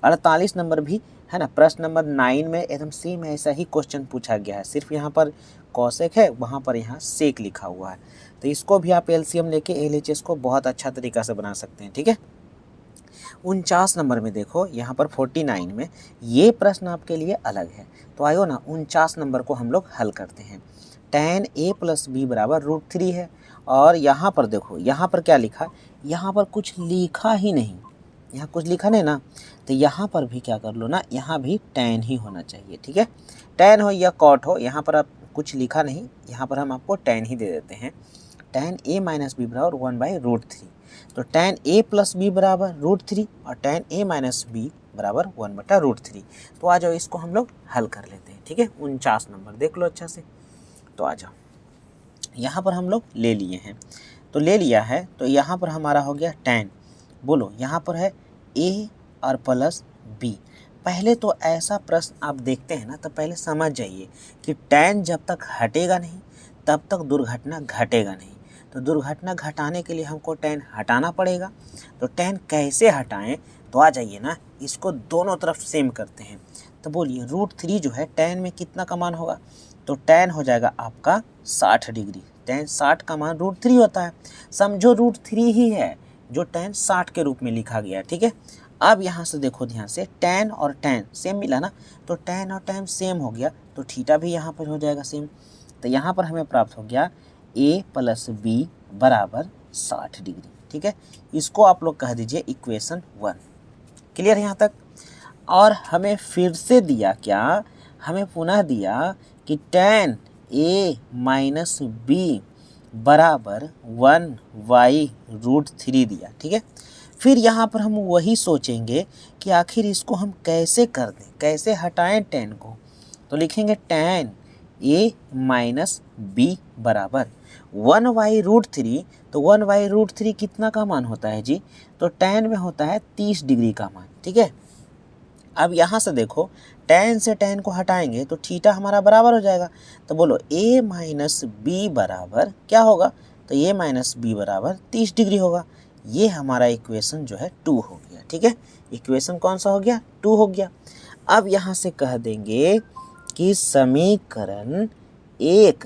48 नंबर भी है ना, प्रश्न नंबर 9 में एकदम सेम ऐसा ही क्वेश्चन पूछा गया है, सिर्फ यहाँ पर कॉसेक है, वहाँ पर यहाँ सेक लिखा हुआ है। तो इसको भी आप एलसीएम लेके LHS को बहुत अच्छा तरीक़ा से बना सकते हैं, ठीक है। 49 नंबर में देखो, यहाँ पर 49 में ये प्रश्न आपके लिए अलग है। तो आयो ना 49 नंबर को हम लोग हल करते हैं। tan A + B बराबर √3 है, और यहाँ पर देखो, यहाँ पर क्या लिखा, यहाँ पर कुछ लिखा ही नहीं, यहाँ कुछ लिखा नहीं ना, तो यहाँ पर भी क्या कर लो ना, यहाँ भी tan ही होना चाहिए, ठीक है। tan हो या cot हो, यहाँ पर आप कुछ लिखा नहीं, यहाँ पर हम आपको tan ही दे देते हैं। tan A - B बराबर 1/√3, तो tan A + B बराबर √3 और tan A - B बराबर 1/√3। तो आ जाओ इसको हम लोग हल कर लेते हैं, ठीक है। 49 नंबर देख लो अच्छा से, तो आ जाओ, यहाँ पर हम लोग ले लिए हैं, तो ले लिया है, तो यहाँ पर हमारा हो गया tan, बोलो यहाँ पर है A और प्लस B। पहले तो ऐसा प्रश्न आप देखते हैं ना, तो पहले समझ जाइए कि tan जब तक हटेगा नहीं तब तक दुर्घटना घटेगा नहीं। तो दुर्घटना घटाने के लिए हमको tan हटाना पड़ेगा। तो tan कैसे हटाएं, तो आ जाइए ना, इसको दोनों तरफ सेम करते हैं। तो बोलिए √3 जो है tan में कितना का मान होगा, तो tan हो जाएगा आपका 60 डिग्री। tan 60 का मान √3 होता है, समझो √3 ही है जो tan 60 के रूप में लिखा गया है, ठीक है। अब यहाँ से देखो ध्यान से, tan और tan सेम मिला ना, तो tan और tan सेम हो गया, तो थीटा भी यहाँ पर हो जाएगा सेम। तो यहाँ पर हमें प्राप्त हो गया a + b = 60 डिग्री, ठीक है। इसको आप लोग कह दीजिए इक्वेशन 1। क्लियर है यहाँ तक। और हमें फिर से दिया क्या, हमें पुनः दिया कि tan a - b = 1/√3 दिया, ठीक है। फिर यहाँ पर हम वही सोचेंगे कि आखिर इसको हम कैसे कर दें, कैसे हटाएं tan को। तो लिखेंगे tan a - b = 1/√3। तो 1/√3 कितना का मान होता है जी, तो tan में होता है 30 डिग्री का मान, ठीक है। अब यहाँ से देखो, tan से tan को हटाएंगे तो थीटा हमारा बराबर हो जाएगा। तो बोलो a - b बराबर क्या होगा, तो a - b = 30 डिग्री होगा। ये हमारा इक्वेशन जो है 2 हो गया, ठीक है। इक्वेशन कौन सा हो गया, 2 हो गया। अब यहाँ से कह देंगे कि समीकरण 1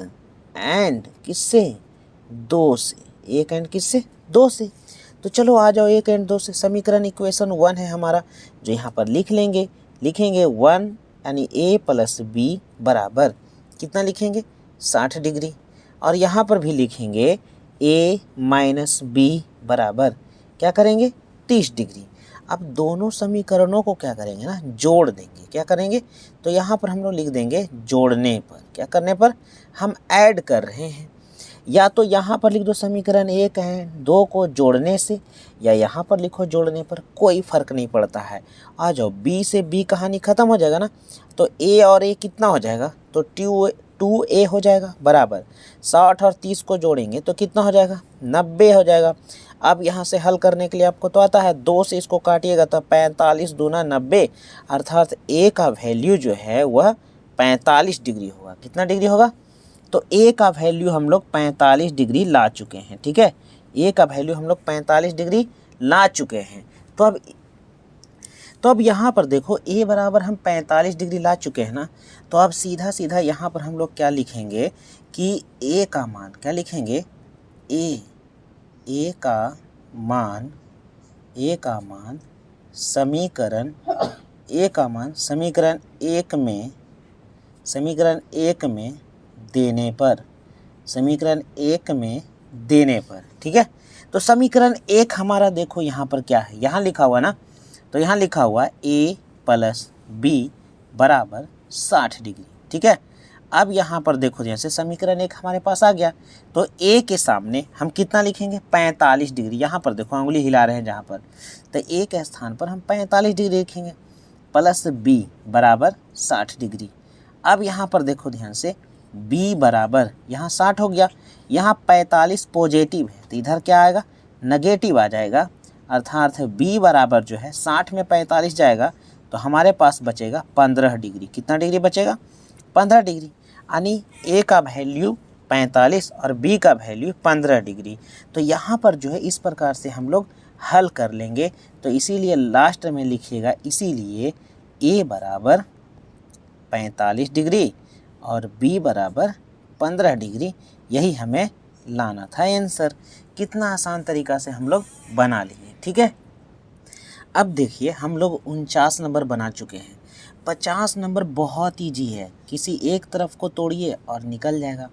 एंड किससे, 2 से, 1 एंड किससे, 2 से। तो चलो आ जाओ 1 एंड 2 से। समीकरण इक्वेशन 1 है हमारा, जो यहाँ पर लिखेंगे 1 यानी a + b बराबर कितना लिखेंगे, 60 डिग्री। और यहाँ पर भी लिखेंगे a - b बराबर क्या करेंगे, 30 डिग्री। अब दोनों समीकरणों को क्या करेंगे ना, जोड़ देंगे। क्या करेंगे, तो यहाँ पर हम लोग लिख देंगे जोड़ने पर, क्या करने पर, हम ऐड कर रहे हैं। या तो यहाँ पर लिख दो समीकरण 1 है 2 को जोड़ने से, या यहाँ पर लिखो जोड़ने पर, कोई फर्क नहीं पड़ता है। आ जाओ, b से b कहानी ख़त्म हो जाएगा ना, तो a और a कितना हो जाएगा, तो 2a हो जाएगा बराबर 60 और 30 को जोड़ेंगे तो कितना हो जाएगा, 90 हो जाएगा। अब यहाँ से हल करने के लिए आपको तो आता है, 2 से इसको काटिएगा तो 45 दूना 90, अर्थात a का वैल्यू जो है वह 45 डिग्री होगा। कितना डिग्री होगा, तो a का वैल्यू हम लोग 45 डिग्री ला चुके हैं, ठीक है। a का वैल्यू हम लोग 45 डिग्री ला चुके हैं। तो अब यहाँ पर देखो a बराबर हम 45 डिग्री ला चुके हैं ना, तो अब सीधा सीधा यहाँ पर हम लोग क्या लिखेंगे कि a का मान, क्या लिखेंगे, a का मान समीकरण समीकरण 1 में देने पर, ठीक है। तो समीकरण 1 हमारा देखो यहाँ पर क्या है, यहाँ लिखा हुआ ना, तो यहाँ लिखा हुआ a + b = 60 डिग्री, ठीक है। अब यहाँ पर देखो, जैसे समीकरण 1 हमारे पास आ गया, तो a के सामने हम कितना लिखेंगे, 45 डिग्री। यहाँ पर देखो उंगली हिला रहे हैं जहाँ पर, तो a के स्थान पर हम 45 डिग्री लिखेंगे, प्लस b = 60 डिग्री। अब यहाँ पर देखो ध्यान से, b बराबर यहाँ 60 हो गया, यहाँ 45 पॉजिटिव है तो इधर क्या आएगा, नेगेटिव आ जाएगा, अर्थात b बराबर जो है 60 में 45 जाएगा तो हमारे पास बचेगा 15 डिग्री। कितना डिग्री बचेगा, 15 डिग्री, यानी a का वैल्यू 45 और b का वैल्यू 15 डिग्री। तो यहाँ पर जो है इस प्रकार से हम लोग हल कर लेंगे। तो इसीलिए लास्ट में लिखिएगा, इसीलिए a बराबर 45 डिग्री और b बराबर 15 डिग्री, यही हमें लाना था आंसर। कितना आसान तरीका से हम लोग बना लिए, ठीक है। अब देखिए हम लोग 49 नंबर बना चुके हैं। 50 नंबर बहुत ईजी है, किसी एक तरफ को तोड़िए और निकल जाएगा,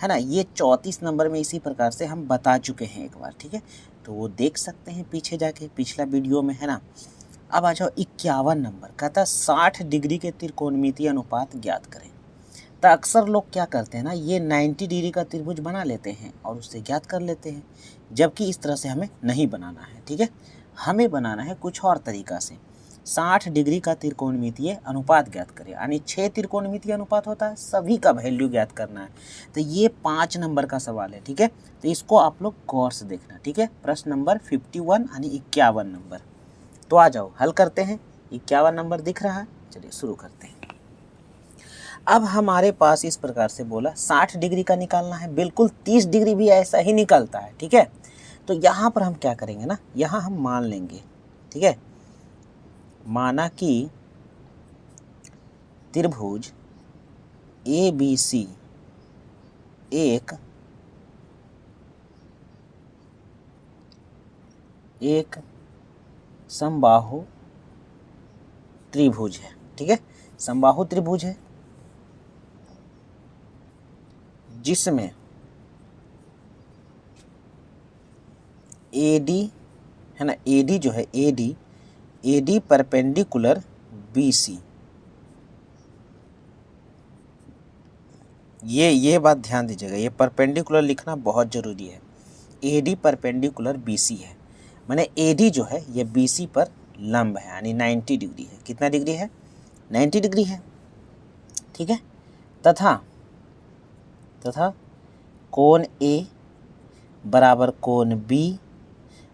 है ना। ये 34 नंबर में इसी प्रकार से हम बता चुके हैं एक बार, ठीक है। तो वो देख सकते हैं पीछे जाके, पिछला वीडियो में, है ना। अब आ जाओ 51 नंबर, कहता है 60 डिग्री के त्रिकोणमितीय अनुपात ज्ञात करें। तो अक्सर लोग क्या करते हैं ना, ये 90 डिग्री का त्रिभुज बना लेते हैं और उससे ज्ञात कर लेते हैं, जबकि इस तरह से हमें नहीं बनाना है, ठीक है। हमें बनाना है कुछ और तरीका से। 60 डिग्री का त्रिकोणमितीय अनुपात ज्ञात करें, यानी 6 त्रिकोणमितीय अनुपात होता है, सभी का वैल्यू ज्ञात करना है। तो ये 5 नंबर का सवाल है, ठीक है। तो इसको आप लोग गौर से देखना, ठीक है। प्रश्न नंबर 51 यानी 51 नंबर। तो आ जाओ हल करते हैं। 51 नंबर दिख रहा है, चलिए शुरू करते हैं। अब हमारे पास इस प्रकार से बोला 60 डिग्री का निकालना है, बिल्कुल 30 डिग्री भी ऐसा ही निकलता है, ठीक है। तो यहाँ पर हम क्या करेंगे ना, यहाँ हम मान लेंगे, ठीक है। माना कि त्रिभुज ABC एक समबाहु त्रिभुज है, ठीक है, समबाहु त्रिभुज है जिसमें AD है ना, AD जो है AD परपेंडिकुलर BC। ये बात ध्यान दीजिएगा, ये परपेंडिकुलर लिखना बहुत ज़रूरी है। AD परपेंडिकुलर BC है, माने AD जो है ये BC पर लंब है, यानी 90 डिग्री है। कितना डिग्री है? 90 डिग्री है, ठीक है। तथा कोण A बराबर कोण B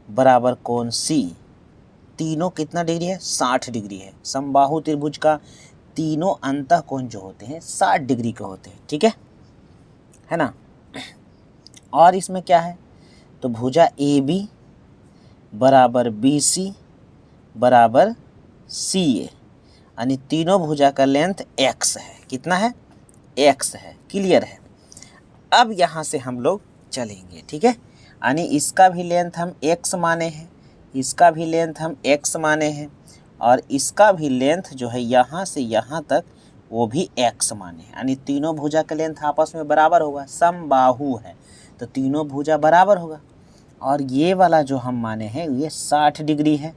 बराबर कोण C, तीनों कितना डिग्री है? 60 डिग्री है। समबाहु त्रिभुज का तीनों अंतः कोण जो होते हैं 60 डिग्री के होते हैं, ठीक है ना। और इसमें क्या है? तो भुजा AB बराबर BC बराबर CA, यानी तीनों भुजा का लेंथ x है। कितना है? x है। क्लियर है। अब यहाँ से हम लोग चलेंगे, ठीक है, यानी इसका भी लेंथ हम x माने हैं, इसका भी लेंथ हम x माने हैं, और इसका भी लेंथ जो है यहाँ से यहाँ तक वो भी x माने हैं, यानी तीनों भुजा का लेंथ आपस में बराबर होगा। समबाहु है तो तीनों भुजा बराबर होगा। और ये वाला जो हम माने हैं ये 60 डिग्री है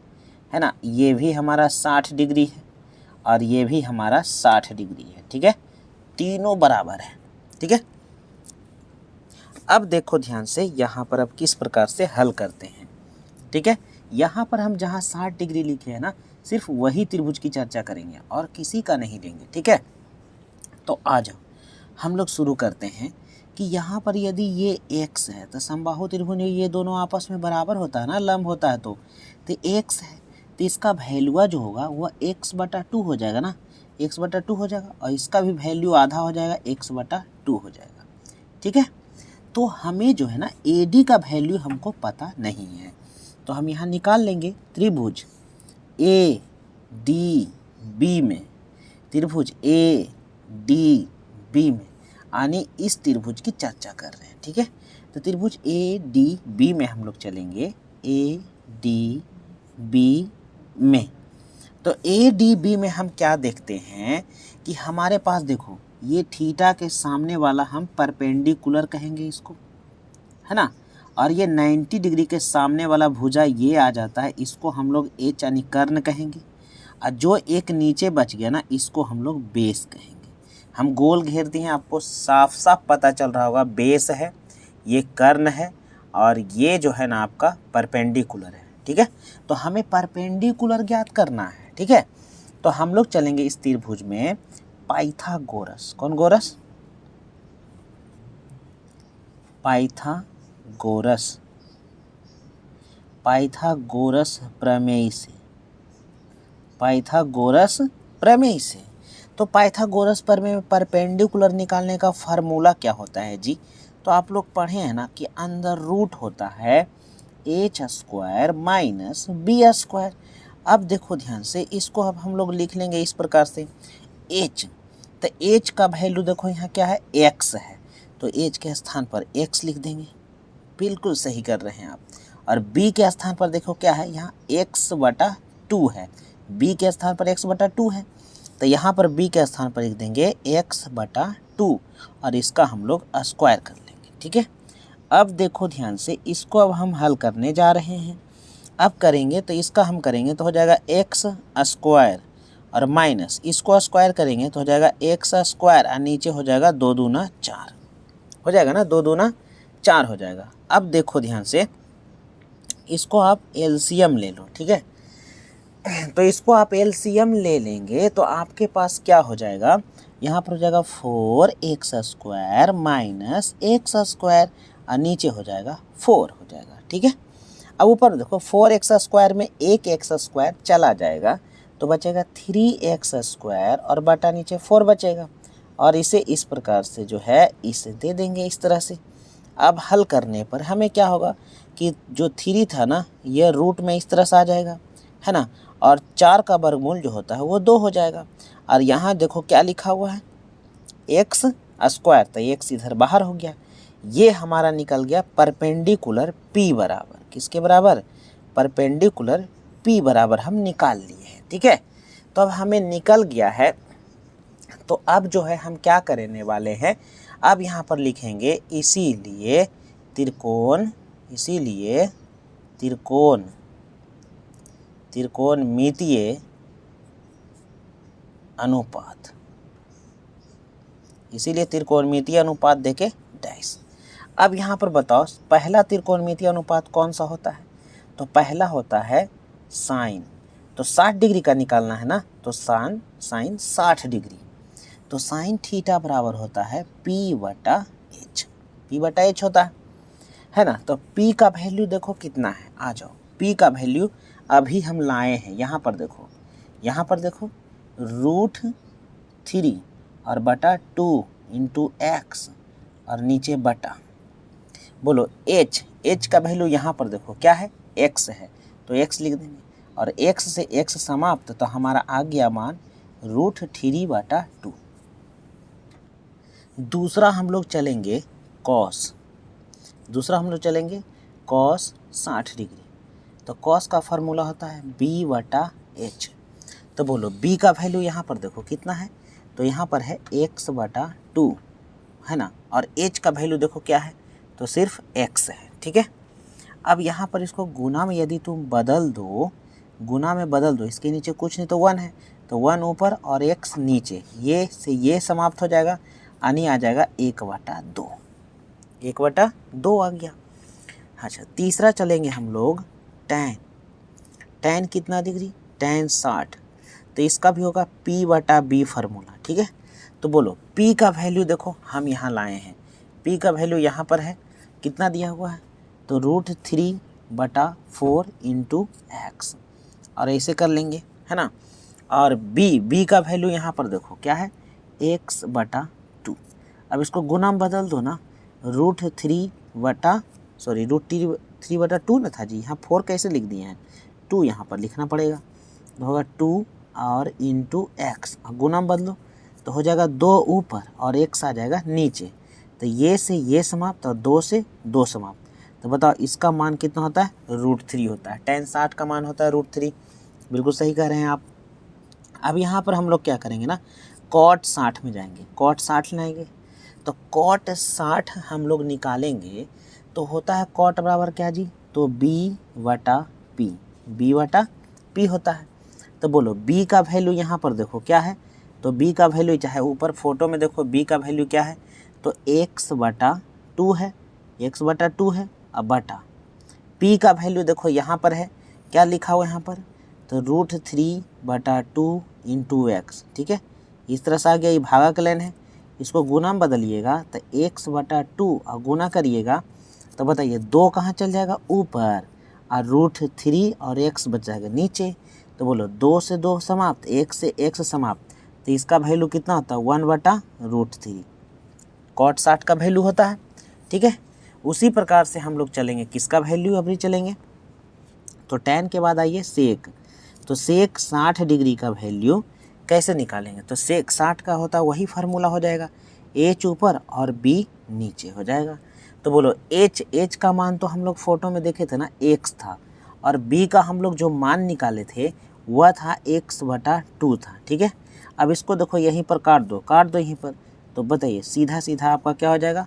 ना, ये भी हमारा 60 डिग्री है और ये भी हमारा 60 डिग्री है, ठीक है, तीनों बराबर है, ठीक है। अब देखो ध्यान से, यहाँ पर अब किस प्रकार से हल करते हैं, ठीक है। यहाँ पर हम जहाँ 60 डिग्री लिखे हैं ना, सिर्फ वही त्रिभुज की चर्चा करेंगे और किसी का नहीं लेंगे, ठीक है। तो आ जाओ हम लोग शुरू करते हैं कि यहाँ पर यदि ये x है तो समबाहु त्रिभुज में ये दोनों आपस में बराबर होता है ना, लंब होता है, तो x है तो इसका वैल्यू जो होगा वह x/2 हो जाएगा ना, x/2 हो जाएगा, और इसका भी वैल्यू आधा हो जाएगा, x/2 हो जाएगा, ठीक है। तो हमें जो है ना AD का वैल्यू हमको पता नहीं है, तो हम यहाँ निकाल लेंगे। त्रिभुज ADB में, त्रिभुज ADB में, यानी इस त्रिभुज की चर्चा कर रहे हैं, ठीक है। तो त्रिभुज ADB में हम लोग चलेंगे, ADB में। तो ADB में हम क्या देखते हैं कि हमारे पास देखो ये थीटा के सामने वाला हम परपेंडिकुलर कहेंगे इसको, है ना, और ये 90 डिग्री के सामने वाला भुजा ये आ जाता है, इसको हम लोग H यानी कर्ण कहेंगे, और जो एक नीचे बच गया ना इसको हम लोग बेस कहेंगे। हम गोल घेर दिए हैं, आपको साफ साफ पता चल रहा होगा, बेस है, ये कर्ण है, और ये जो है ना आपका परपेंडिकुलर है, ठीक है। तो हमें परपेंडिकुलर ज्ञात करना है, ठीक है। तो हम लोग चलेंगे इस त्रिभुज में पाइथागोरस। कौन गोरस? पाइथागोरस प्रमेय से, पाइथागोरस प्रमेय से। तो पाइथागोरस प्रमेय में परपेंडिकुलर निकालने का फार्मूला क्या होता है जी? तो आप लोग पढ़े हैं ना कि अंदर रूट होता है h² माइनस b²। अब देखो ध्यान से, इसको अब हम लोग लिख लेंगे इस प्रकार से, h, तो h का वैल्यू देखो यहाँ क्या है, x है, तो h के स्थान पर x लिख देंगे, बिल्कुल सही कर रहे हैं आप। और b के स्थान पर देखो क्या है, यहाँ x/2 है, b के स्थान पर x/2 है, तो यहाँ पर b के स्थान पर लिख देंगे x/2 और इसका हम लोग स्क्वायर कर लेंगे, ठीक है। अब देखो ध्यान से, इसको अब हम हल करने जा रहे हैं। अब करेंगे तो इसका हम करेंगे तो हो जाएगा x² और माइनस इसको स्क्वायर करेंगे तो हो जाएगा x² और नीचे हो जाएगा 2 दूना 4 हो जाएगा ना, 2 दूना 4 हो जाएगा। अब देखो ध्यान से, इसको आप एलसीएम ले लो, ठीक है। तो इसको आप एलसीएम ले लेंगे तो आपके पास क्या हो जाएगा, यहाँ पर हो जाएगा 4x² माइनस x² और नीचे हो जाएगा 4 हो जाएगा, ठीक है। अब ऊपर देखो 4x² में एक x² चला जाएगा तो बचेगा 3x² और बटा नीचे 4 बचेगा, और इसे इस प्रकार से जो है इसे दे देंगे इस तरह से। अब हल करने पर हमें क्या होगा कि जो 3 था ना ये रूट में इस तरह से आ जाएगा, है ना, और 4 का वर्गमूल जो होता है वो 2 हो जाएगा। और यहाँ देखो क्या लिखा हुआ है, एक्स स्क्वायर, तो एक्स इधर बाहर हो गया। ये हमारा निकल गया परपेंडिकुलर पी बराबर, किसके बराबर? परपेंडिकुलर पी बराबर हम निकाल लिए हैं, ठीक है। तो अब हमें निकल गया है, तो अब जो है हम क्या करने वाले हैं, अब यहाँ पर लिखेंगे इसीलिए त्रिकोणमितीय अनुपात, इसीलिए त्रिकोणमितीय अनुपात देके डैश। अब यहाँ पर बताओ पहला त्रिकोणमितीय अनुपात कौन सा होता है? तो पहला होता है साइन, तो 60 डिग्री का निकालना है ना, तो साइन 60 डिग्री, तो साइन थीटा बराबर होता है P बटा H होता है ना। तो P का वैल्यू देखो कितना है, आ जाओ P का वैल्यू अभी हम लाए हैं, यहाँ पर देखो √3 और बटा 2 इंटू एक्स और नीचे बटा, बोलो H का वैल्यू यहाँ पर देखो क्या है, x है, तो x लिख देंगे, और x से x समाप्त, तो हमारा आ गया मान √3 बटा 2। दूसरा हम लोग चलेंगे कॉस, कॉस 60 डिग्री, तो कॉस का फार्मूला होता है b बटा h। तो बोलो b का वैल्यू यहाँ पर देखो कितना है, तो यहाँ पर है x बटा 2 है ना, और h का वैल्यू देखो क्या है, तो सिर्फ x है, ठीक है। अब यहाँ पर इसको गुना में यदि तुम बदल दो, इसके नीचे कुछ नहीं तो 1 है, तो 1 ऊपर और x नीचे, ये से ये समाप्त हो जाएगा, यानी आ जाएगा 1/2 आ गया। अच्छा तीसरा चलेंगे हम लोग टैन कितना डिग्री, टैन 60, तो इसका भी होगा P बटा B फार्मूला, ठीक है। तो बोलो P का वैल्यू देखो हम यहाँ लाए हैं, P का वैल्यू यहाँ पर है कितना दिया हुआ है, तो √3 बटा 4 इंटू एक्स, और ऐसे कर लेंगे है ना। और B का वैल्यू यहाँ पर देखो क्या है, x बटा 2। अब इसको गुना में बदल दो ना, √3 बटा 2 ना था जी, यहाँ 4 कैसे लिख दिए हैं, 2 यहाँ पर लिखना पड़ेगा, तो होगा 2 और इंटू एक्स, गुना में बदलो तो हो जाएगा 2 ऊपर और x आ जाएगा नीचे, तो ये से ये समाप्त और 2 से 2 समाप्त, तो बताओ इसका मान कितना होता है, √3 होता है। टैन 60 का मान होता है √3, बिल्कुल सही कह रहे हैं आप। अब यहाँ पर हम लोग क्या करेंगे ना, कॉट 60 में जाएंगे, कॉट 60 लाएंगे, तो कॉट 60 हम लोग निकालेंगे, तो होता है कॉट बराबर क्या जी, तो b बटा p होता है। तो बोलो b का वैल्यू यहाँ पर देखो क्या है, तो b का वैल्यू चाहे ऊपर फोटो में देखो b का वैल्यू क्या है, तो x बटा 2 है, अब बटा p का वैल्यू देखो यहाँ पर है, क्या लिखा हुआ यहाँ पर, तो √3 बटा 2 इंटू एक्स, ठीक है। इस तरह से आ गया, ये भागाकलन है, इसको गुना में बदलिएगा तो x बटा 2 और गुना करिएगा तो बताइए 2 कहाँ चल जाएगा, ऊपर, और √3 और x बच जाएगा नीचे, तो बोलो 2 से 2 समाप्त, 1 से x समाप्त, तो इसका वैल्यू कितना होता है, 1 बटा √3, कॉट 60 का वैल्यू होता है, ठीक है। उसी प्रकार से हम लोग चलेंगे, किसका वैल्यू अभी चलेंगे, तो टैन के बाद आइए सेक, तो सेक 60 डिग्री का वैल्यू कैसे निकालेंगे, तो सेक 60 का होता है वही फार्मूला हो जाएगा, h ऊपर और b नीचे हो जाएगा। तो बोलो h का मान तो हम लोग फोटो में देखे थे ना x था, और b का हम लोग जो मान निकाले थे वह था x बटा 2 था, ठीक है। अब इसको देखो यहीं पर काट दो यहीं पर, तो बताइए सीधा आपका क्या हो जाएगा,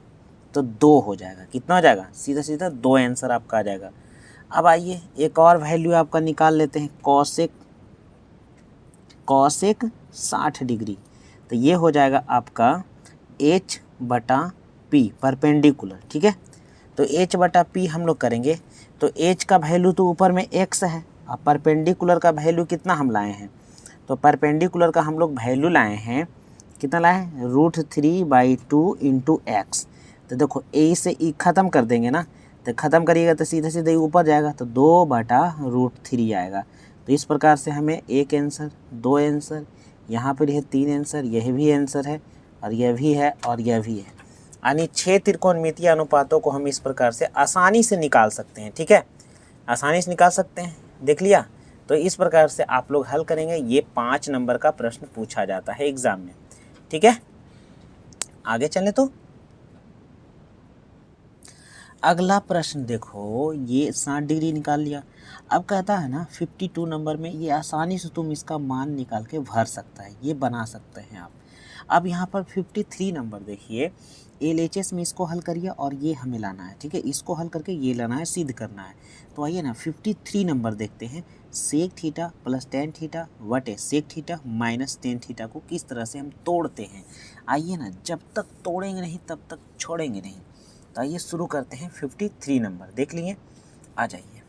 तो 2 हो जाएगा, कितना हो जाएगा, सीधा 2 आंसर आपका आ जाएगा। अब आइए एक और वैल्यू आपका निकाल लेते हैं, कॉसेक 60 डिग्री, तो ये हो जाएगा आपका h बटा p परपेंडिकुलर, ठीक है। तो h बटा p हम लोग करेंगे, तो h का वैल्यू तो ऊपर में x है, और परपेंडिकुलर का वैल्यू कितना हम लाए हैं, तो परपेंडिकुलर का हम लोग वैल्यू लाए हैं, कितना लाए हैं, √3/2 इंटू एक्स। तो देखो a से e ख़त्म कर देंगे ना, तो ख़त्म करिएगा तो सीधे ऊपर जाएगा, तो 2 बटा √3 आएगा। तो इस प्रकार से हमें एक आंसर, 2 आंसर, यहाँ पर है 3 आंसर, यह भी आंसर है, और यह भी है, और यह भी है, यानी 6 त्रिकोणमितीय अनुपातों को हम इस प्रकार से आसानी से निकाल सकते हैं, ठीक है, आसानी से निकाल सकते हैं, देख लिया। तो इस प्रकार से आप लोग हल करेंगे, ये 5 नंबर का प्रश्न पूछा जाता है एग्ज़ाम में, ठीक है। आगे चले तो अगला प्रश्न देखो, ये 60 डिग्री निकाल लिया। अब कहता है ना 52 नंबर में ये आसानी से तुम इसका मान निकाल के भर सकता है, ये बना सकते हैं आप। अब यहाँ पर 53 नंबर देखिए, LHS में इसको हल करिए और ये हमें लाना है, ठीक है, इसको हल करके ये लाना है, सिद्ध करना है। तो आइए ना 53 नंबर देखते हैं, sec theta plus tan theta वटे sec theta minus tan theta को किस तरह से हम तोड़ते हैं। आइए ना, जब तक तोड़ेंगे नहीं तब तक छोड़ेंगे नहीं। तो आइए शुरू करते हैं। 53 नंबर देख लिए, आ जाइए।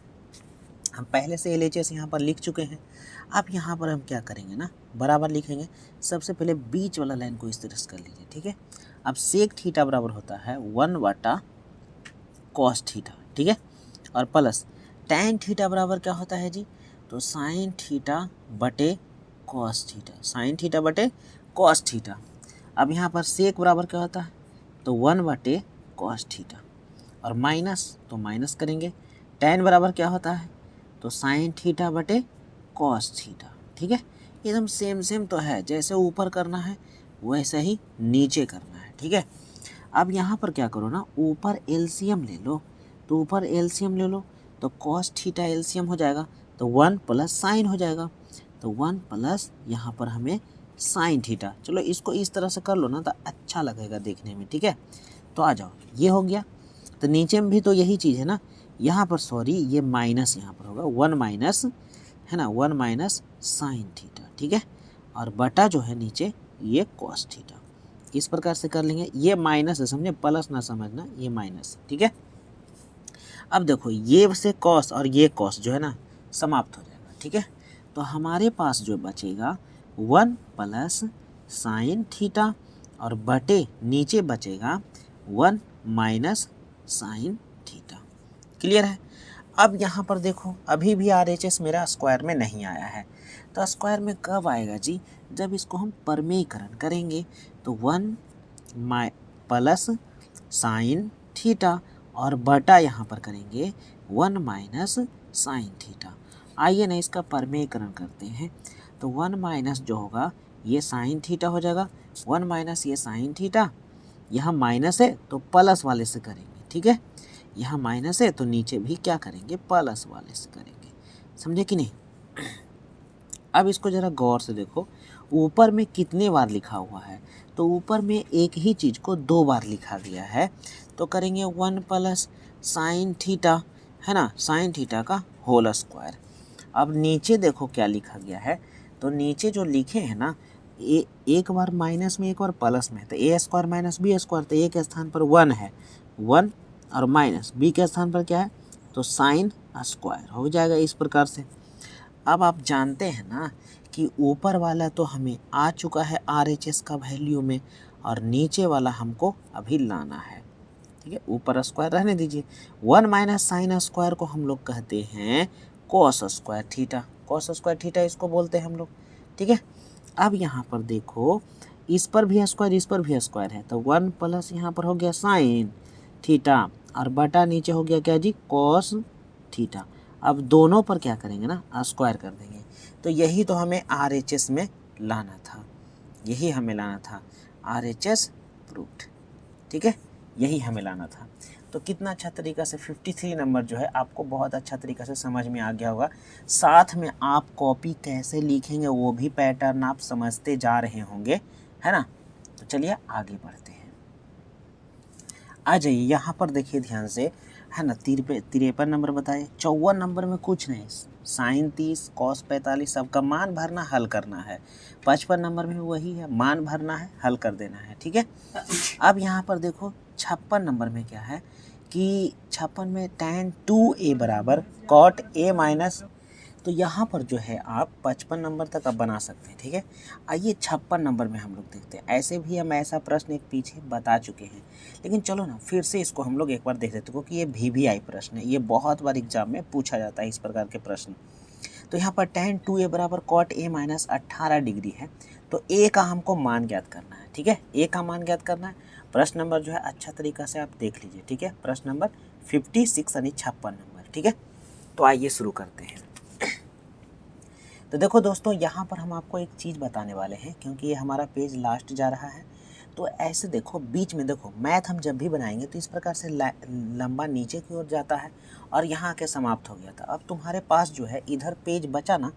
हम पहले से LHS यहाँ पर लिख चुके हैं। अब यहाँ पर हम क्या करेंगे ना, बराबर लिखेंगे। सबसे पहले बीच वाला लाइन को इस तरह से कर लीजिए, ठीक है। अब सेक थीटा बराबर होता है 1/cos थीटा, ठीक है, और प्लस tan थीटा बराबर क्या होता है जी, तो sin थीटा बटे cos थीटा, sin थीटा बटे cos थीटा। अब यहाँ पर सेक बराबर क्या होता है, तो 1/cos थीटा, और माइनस तो माइनस करेंगे। tan बराबर क्या होता है, तो sin थीटा बटे cos थीटा, ठीक है। एकदम सेम तो है, जैसे ऊपर करना है वैसे ही नीचे करना है, ठीक है। अब यहाँ पर क्या करो ना, ऊपर एलसीएम ले लो, तो ऊपर एलसीएम ले लो तो cos थीटा एलसीएम हो जाएगा, तो 1 प्लस साइन हो जाएगा, तो 1 प्लस यहाँ पर हमें साइन थीटा। चलो इसको इस तरह से कर लो ना तो अच्छा लगेगा देखने में, ठीक है। तो आ जाओ, ये हो गया। तो नीचे में भी तो यही चीज़ है ना, यहाँ पर सॉरी ये माइनस यहाँ पर होगा 1 माइनस, है ना, 1 माइनस साइन थीटा, ठीक है, और बटा जो है नीचे ये cos थीटा। इस प्रकार से कर लेंगे। ये माइनस है, समझे, प्लस ना समझना, ये माइनस, ठीक है। अब देखो ये से cos और ये cos जो है ना समाप्त हो जाएगा, ठीक है। तो हमारे पास जो बचेगा 1 प्लस साइन थीटा और बटे नीचे बचेगा 1 माइनस साइन थीटा। क्लियर है। अब यहाँ पर देखो अभी भी RHS मेरा स्क्वायर में नहीं आया है, तो स्क्वायर में कब आएगा जी, जब इसको हम परमेयीकरण करेंगे। तो 1 प्लस साइन थीटा और बटा यहाँ पर करेंगे 1 माइनस साइन थीटा। आइए ना इसका परमेयीकरण करते हैं। तो 1 माइनस जो होगा ये साइन थीटा हो जाएगा, 1 माइनस ये साइन थीटा, यहाँ माइनस है तो प्लस वाले से करेंगे, ठीक है। यहाँ माइनस है तो नीचे भी क्या करेंगे, प्लस वाले से करेंगे, समझे कि नहीं। अब इसको ज़रा गौर से देखो, ऊपर में कितने बार लिखा हुआ है, तो ऊपर में एक ही चीज़ को 2 बार लिखा गया है। तो करेंगे 1 प्लस साइन थीटा, है ना, साइन थीटा का होल स्क्वायर। अब नीचे देखो क्या लिखा गया है, तो नीचे जो लिखे हैं ना, एक बार माइनस में एक बार प्लस में, तो ए स्क्वायर माइनस बी स्क्वायर, तो ए के स्थान पर 1 है, 1 और माइनस बी के स्थान पर क्या है, तो साइन स्क्वायर हो जाएगा इस प्रकार से। अब आप जानते हैं ना कि ऊपर वाला तो हमें आ चुका है RHS का वैल्यू में, और नीचे वाला हमको अभी लाना है, ठीक है। ऊपर स्क्वायर रहने दीजिए। 1 माइनस साइन स्क्वायर को हम लोग कहते हैं cos square theta, cos square theta इसको बोलते हैं हम लोग, ठीक है। अब यहाँ पर देखो इस पर भी स्क्वायर इस पर भी स्क्वायर है, तो 1 प्लस यहाँ पर हो गया साइन थीटा और बटा नीचे हो गया क्या जी, cos थीटा। अब दोनों पर क्या करेंगे ना, स्क्वायर कर देंगे। तो यही तो हमें RHS में लाना था, यही हमें लाना था, RHS प्रूव्ड, ठीक है, यही हमें लाना था। तो कितना अच्छा तरीका से 53 नंबर जो है आपको बहुत अच्छा तरीका से समझ में आ गया होगा। साथ में आप कॉपी कैसे लिखेंगे वो भी पैटर्न आप समझते जा रहे होंगे, है ना। तो चलिए आगे बढ़ते हैं। आ जाइए यहाँ पर देखिए ध्यान से, है ना। 53 नंबर बताए, 54 नंबर में कुछ नहीं, साइन 30 cos 45 सबका मान भरना हल करना है। 55 नंबर में वही है, मान भरना है हल कर देना है, ठीक है। अब यहाँ पर देखो 56 नंबर में क्या है कि 56 में tan 2a बराबर cot a माइनस, तो यहाँ पर जो है आप 55 नंबर तक आप बना सकते हैं, ठीक है। आइए 56 नंबर में हम लोग देखते हैं। ऐसे भी हम ऐसा प्रश्न एक पीछे बता चुके हैं, लेकिन चलो ना फिर से इसको हम लोग एक बार देख लेते हैं, क्योंकि ये VVI प्रश्न है, ये बहुत बार एग्जाम में पूछा जाता है इस प्रकार के प्रश्न। तो यहाँ पर tan 2a बराबर cot a माइनस 18 डिग्री है, तो a का हमको मान ज्ञात करना है, ठीक है। a का मान ज्ञात करना है। प्रश्न नंबर जो है अच्छा तरीका से आप देख लीजिए, ठीक है। प्रश्न नंबर 56 यानी 56 नंबर, ठीक है। तो आइए शुरू करते हैं। तो देखो दोस्तों यहाँ पर हम आपको एक चीज़ बताने वाले हैं, क्योंकि ये हमारा पेज लास्ट जा रहा है। तो ऐसे देखो बीच में देखो, मैथ हम जब भी बनाएंगे तो इस प्रकार से लंबा नीचे की ओर जाता है और यहाँ आके समाप्त हो गया था। अब तुम्हारे पास जो है इधर पेज बचा ना,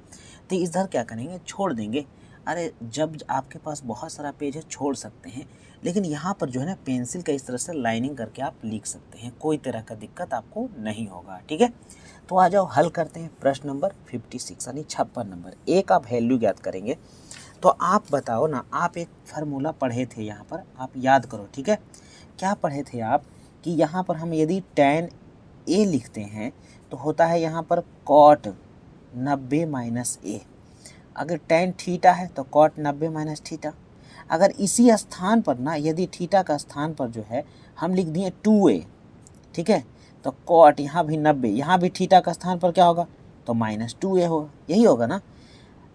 तो इधर क्या करेंगे, छोड़ देंगे। अरे जब आपके पास बहुत सारा पेज है छोड़ सकते हैं, लेकिन यहाँ पर जो है ना पेंसिल का इस तरह से लाइनिंग करके आप लिख सकते हैं, कोई तरह का दिक्कत आपको नहीं होगा। ठीक है, तो आ जाओ हल करते हैं प्रश्न नंबर 56 यानी 56 नंबर। ए का वैल्यू ज्ञात करेंगे। तो आप बताओ ना, आप एक फार्मूला पढ़े थे यहाँ पर, आप याद करो। ठीक है, क्या पढ़े थे आप कि यहाँ पर हम यदि tan a लिखते हैं तो होता है यहाँ पर cot 90 माइनस a। अगर tan थीटा है तो cot 90 माइनस थीटा। अगर इसी स्थान पर ना, यदि थीटा का स्थान पर जो है हम लिख दिए 2a, ठीक है, तो cot यहाँ भी 90, यहाँ भी थीटा का स्थान पर क्या होगा, तो माइनस 2a होगा। यही होगा ना।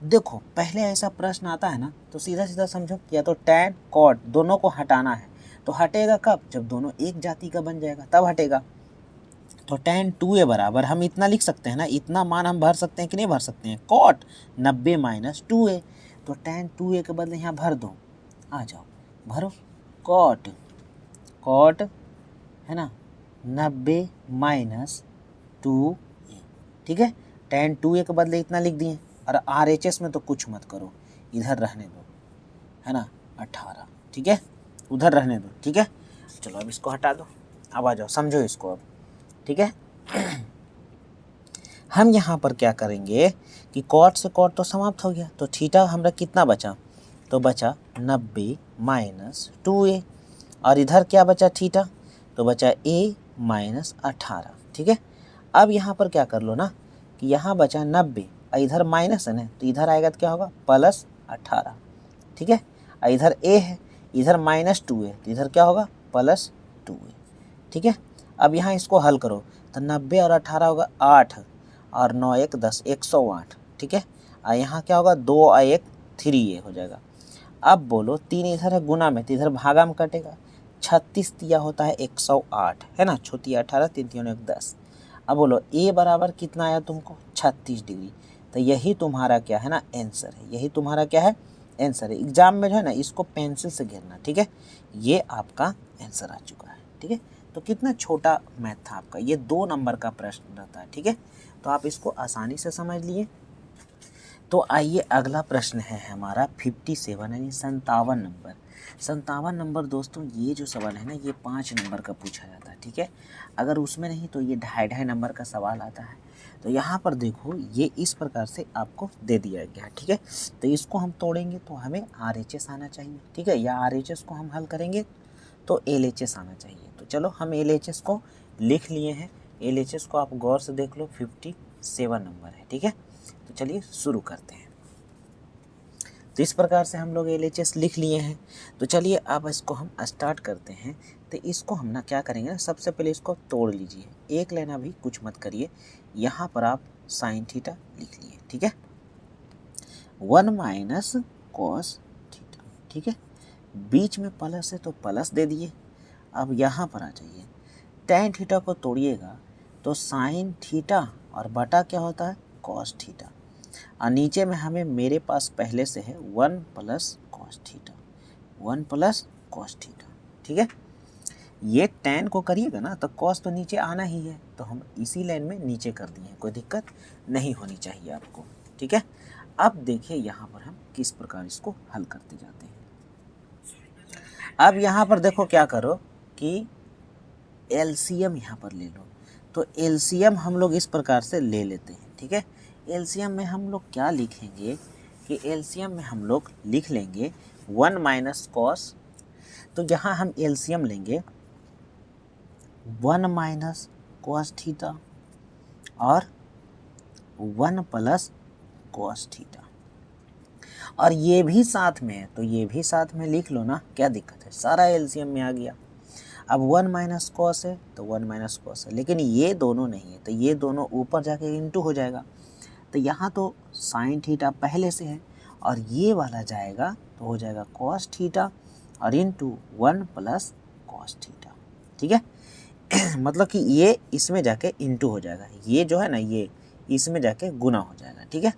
देखो पहले ऐसा प्रश्न आता है ना, तो सीधा सीधा समझो, या तो tan cot दोनों को हटाना है, तो हटेगा कब, जब दोनों एक जाति का बन जाएगा तब हटेगा। तो tan 2a बराबर हम इतना लिख सकते हैं ना, इतना मान हम भर सकते हैं कि नहीं भर सकते हैं, cot 90 माइनस 2a। तो tan 2a के बदले यहाँ भर दो, आ जाओ भरो, cot है ना 90 माइनस 2a। ठीक है, tan 2a के बदले इतना लिख दिए, और RHS में तो कुछ मत करो, इधर रहने दो, है ना 18। ठीक है, उधर रहने दो। ठीक है, चलो अब इसको हटा दो, अब आ जाओ समझो इसको अब। ठीक है, हम यहाँ पर क्या करेंगे कि cot से cot तो समाप्त हो गया, तो थीटा हमारा कितना बचा, तो बचा 90 माइनस 2a, और इधर क्या बचा थीटा, तो बचा a माइनस 18। ठीक है, अब यहाँ पर क्या कर लो ना कि यहाँ बचा 90, इधर माइनस है ना, तो इधर आएगा तो क्या होगा प्लस 18। ठीक है, इधर a है, इधर माइनस 2 है, तो इधर क्या होगा प्लस 2 है। ठीक है, अब यहाँ इसको हल करो, तो 90 और 18 होगा 8, और 9 1 10, 108। ठीक है, और यहाँ क्या होगा 2 और 1 3a हो जाएगा। अब बोलो 3 इधर है गुना में, तो इधर भागा में कटेगा, 36 तिया होता है 108, है ना, छोटी 18, 3 3 1 10। अब बोलो a बराबर कितना आया तुमको, 36 डिग्री। तो यही तुम्हारा क्या है ना आंसर है, यही तुम्हारा क्या है आंसर है। एग्जाम में जो है ना इसको पेंसिल से घेरना। ठीक है, ये आपका आंसर आ चुका है। ठीक है, तो कितना छोटा मैथ था आपका, ये 2 नंबर का प्रश्न रहता है। ठीक है, तो आप इसको आसानी से समझ लिए। तो आइए अगला प्रश्न है हमारा 57 यानी 57 नंबर। 57 नंबर दोस्तों, ये जो सवाल है ना ये 5 नंबर का पूछा जाता है। ठीक है, अगर उसमें नहीं तो ये 2.5 नंबर का सवाल आता है। तो यहाँ पर देखो ये इस प्रकार से आपको दे दिया गया है। ठीक है, तो इसको हम तोड़ेंगे तो हमें RHS आना चाहिए। ठीक है, या RHS को हम हल करेंगे तो LHS आना चाहिए। तो चलो हम LHS को लिख लिए हैं, LHS को आप गौर से देख लो, 57 नंबर है। ठीक है, तो चलिए शुरू करते हैं। तो इस प्रकार से हम लोग LHS लिख लिए हैं। तो चलिए अब इसको हम स्टार्ट करते हैं। तो इसको हम ना क्या करेंगे ना, सबसे पहले इसको तोड़ लीजिए, एक लेना भी कुछ मत करिए। यहाँ पर आप साइन थीटा लिख लिए। ठीक है, 1 माइनस कॉस थीटा। ठीक है, बीच में प्लस है तो प्लस दे दिए। अब यहाँ पर आ जाइए, tan थीटा को तोड़िएगा तो साइन थीटा और बटा क्या होता है कॉस थीटा, और नीचे में हमें मेरे पास पहले से है 1 plus cos theta, 1 plus cos theta. ठीक है, ये tan को करिएगा ना तो कॉस तो नीचे आना ही है, तो हम इसी लाइन में नीचे कर दिए हैं, कोई दिक्कत नहीं होनी चाहिए आपको। ठीक है, अब देखिए यहाँ पर हम किस प्रकार इसको हल करते जाते हैं। अब यहाँ पर देखो क्या करो कि LCM यहाँ पर ले लो। तो LCM हम लोग इस प्रकार से ले लेते हैं। ठीक है, LCM में हम लोग क्या लिखेंगे कि LCM में हम लोग लिख लेंगे 1 माइनस कॉस। तो यहाँ हम LCM लेंगे 1 माइनस कॉस थीटा और 1 प्लस कॉस थीटा, और ये भी साथ में है तो ये भी साथ में लिख लो ना, क्या दिक्कत है, सारा LCM में आ गया। अब 1 माइनस कॉस है तो 1 माइनस कॉस है, लेकिन ये दोनों नहीं है, तो ये दोनों ऊपर जाके इंटू हो जाएगा। तो यहाँ तो साइन थीटा पहले से है, और ये वाला जाएगा तो हो जाएगा कॉस थीटा और इंटू 1 प्लस कॉस थीटा। ठीक है, मतलब कि ये इसमें जाके इंटू हो जाएगा, ये जो है ना ये इसमें जाके गुना हो जाएगा। ठीक है,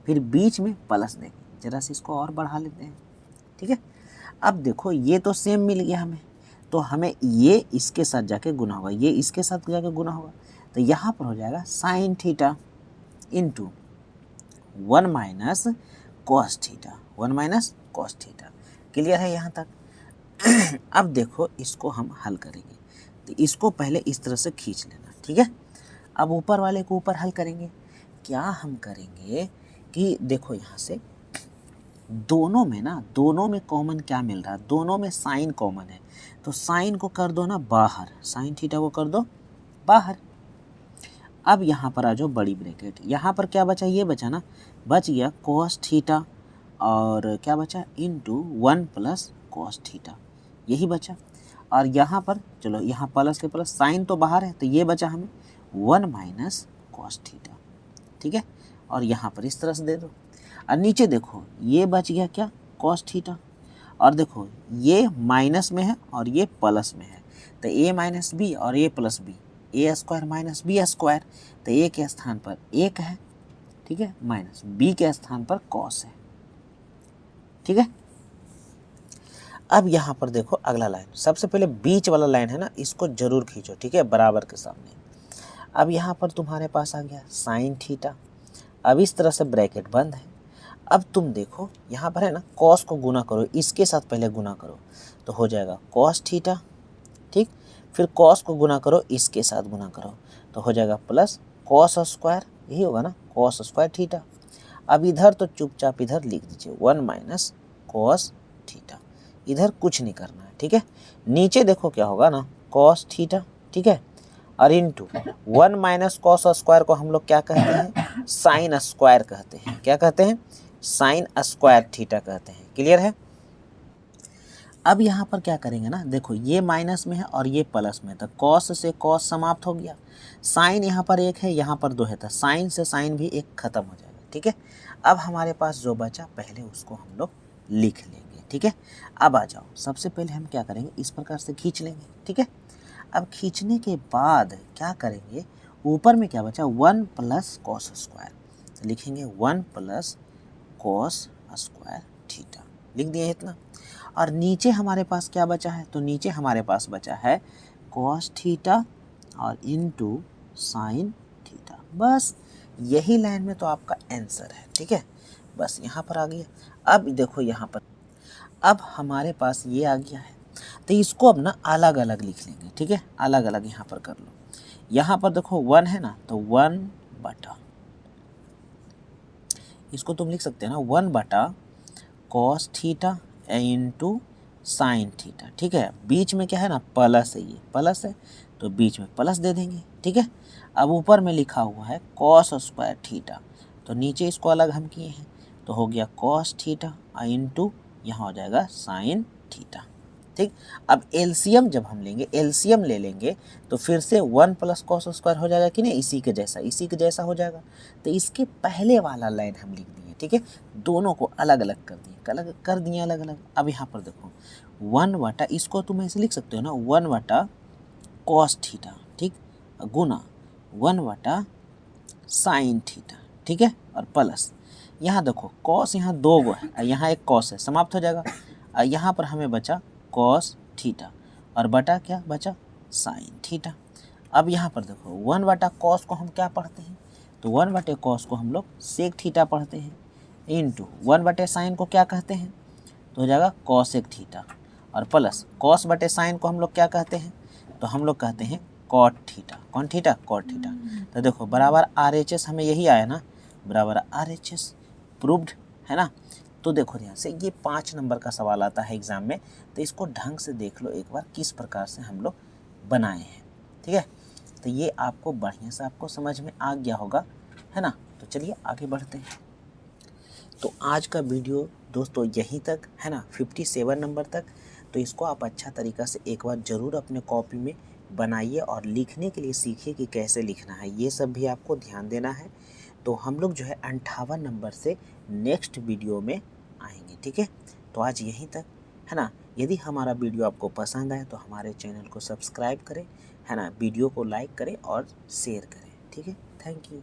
फिर बीच में प्लस देंगे, जरा से इसको और बढ़ा लेते हैं। ठीक है, अब देखो ये तो सेम मिल गया हमें, तो हमें ये इसके साथ जाके गुना होगा, ये इसके साथ जाके गुना होगा, तो यहाँ पर हो जाएगा sine theta into 1 minus cos theta, 1 minus cos theta. Clear है यहाँ तक? अब देखो इसको हम हल करेंगे, तो इसको पहले इस तरह से खींच लेना, ठीक है। अब ऊपर वाले को ऊपर हल करेंगे। क्या हम करेंगे कि देखो यहाँ से दोनों में ना, दोनों में कॉमन क्या मिल रहा है, दोनों में साइन कॉमन है, तो साइन को कर दो ना बाहर, साइन थीटा को कर दो बाहर। अब यहाँ पर आ जाओ बड़ी ब्रैकेट, यहाँ पर क्या बचा, ये बचा ना, बच गया कॉस थीटा और क्या बचा इंटू 1 प्लस कॉस थीटा, यही बचा। और यहाँ पर चलो यहाँ प्लस के प्लस, साइन तो बाहर है, तो ये बचा हमें 1 माइनस कॉस थीटा, ठीक है। और यहाँ पर इस तरह से दे दो, और नीचे देखो ये बच गया क्या, कॉस थीटा, और देखो ये माइनस में है और ये प्लस में है, तो ए माइनस बी और ए प्लस बी, ए स्क्वायर माइनस बी स्क्वायर, तो ए के स्थान पर 1 है, ठीक है, माइनस बी के स्थान पर कॉस है, ठीक है। अब यहाँ पर देखो अगला लाइन, सबसे पहले बीच वाला लाइन है ना, इसको जरूर खींचो, ठीक है, बराबर के सामने। अब यहाँ पर तुम्हारे पास आ गया साइन थीटा, अब इस तरह से ब्रैकेट बंद है। अब तुम देखो यहाँ पर है ना, कॉस को गुना करो, इसके साथ पहले गुना करो, तो हो जाएगा कॉस थीटा, ठीक, फिर कॉस को गुना करो, इसके साथ गुना करो, तो हो जाएगा प्लस कॉस स्क्वायर, यही होगा ना, कॉस स्क्वायर थीटा। अब इधर तो चुपचाप इधर लिख दीजिए 1 माइनस कॉस थीटा, इधर कुछ नहीं करना है, ठीक है। नीचे देखो क्या होगा ना, कॉस थीटा, ठीक है, और इंटू 1 माइनस कॉस स्क्वायर को हम लोग क्या कहते हैं, साइन स्क्वायर कहते हैं, क्या कहते हैं, साइन स्क्वायर थीटा कहते हैं। क्लियर है? अब यहाँ पर क्या करेंगे ना, देखो ये माइनस में है और ये प्लस में, तो कॉस से कॉस समाप्त हो गया, साइन यहाँ पर 1 है, यहाँ पर 2 है, तो साइन से साइन भी 1 खत्म हो जाएगा, ठीक है। अब हमारे पास जो बचा पहले उसको हम लोग लिख लेंगे, ठीक है। अब आ जाओ, सबसे पहले हम क्या करेंगे, इस प्रकार से खींच लेंगे, ठीक है। अब खींचने के बाद क्या करेंगे, ऊपर में क्या बचा 1 प्लस कॉस स्क्वायर, तो लिखेंगे 1 प्लस कॉस स्क्वायर थीटा, लिख दिए इतना। और नीचे हमारे पास क्या बचा है, तो नीचे हमारे पास बचा है कॉस थीटा और इनटू साइन थीटा, बस यही लाइन में तो आपका आंसर है, ठीक है, बस यहाँ पर आ गया। अब देखो यहाँ पर, अब हमारे पास ये आ गया है, तो इसको अब ना अलग अलग लिख लेंगे, ठीक है, अलग अलग यहाँ पर कर लो। यहाँ पर देखो 1 है ना, तो 1 बटा, इसको तुम लिख सकते हैं ना 1 बटा cos theta into sine theta, ठीक है। बीच में क्या है ना, प्लस है, ये प्लस है तो बीच में प्लस दे देंगे, ठीक है। अब ऊपर में लिखा हुआ है कॉस स्क्वायर थीटा, तो नीचे इसको अलग हम किए हैं, तो हो गया कॉस थीटा इंटू यहाँ हो जाएगा साइन थीटा, ठीक। अब एलसीएम जब हम लेंगे, एलसीएम ले लेंगे तो फिर से 1 प्लस कॉस स्क्वायर हो जाएगा कि नहीं, इसी के जैसा, इसी के जैसा हो जाएगा। तो इसके पहले वाला लाइन हम लिख दिए, ठीक है, दोनों को अलग अलग कर दिए, अलग कर दिए अलग अलग। अब यहाँ पर देखो 1 बटा, इसको तुम ऐसे लिख सकते हो ना, 1 बटा कॉस थीटा, ठीक, गुना 1 बटा साइन थीटा, ठीक है, और प्लस यहाँ देखो कॉस यहाँ 2 गो है, यहाँ एक कॉस है, समाप्त हो जाएगा। और यहाँ पर हमें बचा कॉस थीटा और बटा क्या बचा, साइन थीटा। अब यहाँ पर देखो 1 बटा कॉस को हम क्या पढ़ते हैं, तो 1 बटे कॉस को हम लोग सेक थीटा पढ़ते हैं, इंटू 1 बटे साइन को क्या कहते हैं, तो हो जाएगा कॉसेक थीटा, और प्लस कॉस बटे साइन को हम लोग क्या कहते हैं, तो हम लोग कहते हैं कॉट थीटा, कौन थीटा, कॉट थीटा। तो देखो बराबर RHS हमें यही आया ना, बराबर RHS प्रूव्ड है ना। तो देखो ध्यान से, ये 5 नंबर का सवाल आता है एग्जाम में, तो इसको ढंग से देख लो एक बार किस प्रकार से हम लोग बनाए हैं, ठीक है। तो ये आपको बढ़िया से आपको समझ में आ गया होगा, है ना। तो चलिए आगे बढ़ते हैं। तो आज का वीडियो दोस्तों यहीं तक है ना, 57 नंबर तक। तो इसको आप अच्छा तरीक़ा से एक बार ज़रूर अपने कॉपी में बनाइए और लिखने के लिए सीखिए कि कैसे लिखना है, ये सब भी आपको ध्यान देना है। तो हम लोग जो है 58 नंबर से नेक्स्ट वीडियो में आएंगे, ठीक है। तो आज यहीं तक, है ना। यदि हमारा वीडियो आपको पसंद आए तो हमारे चैनल को सब्सक्राइब करें, है ना, वीडियो को लाइक करें और शेयर करें, ठीक है। Thank you.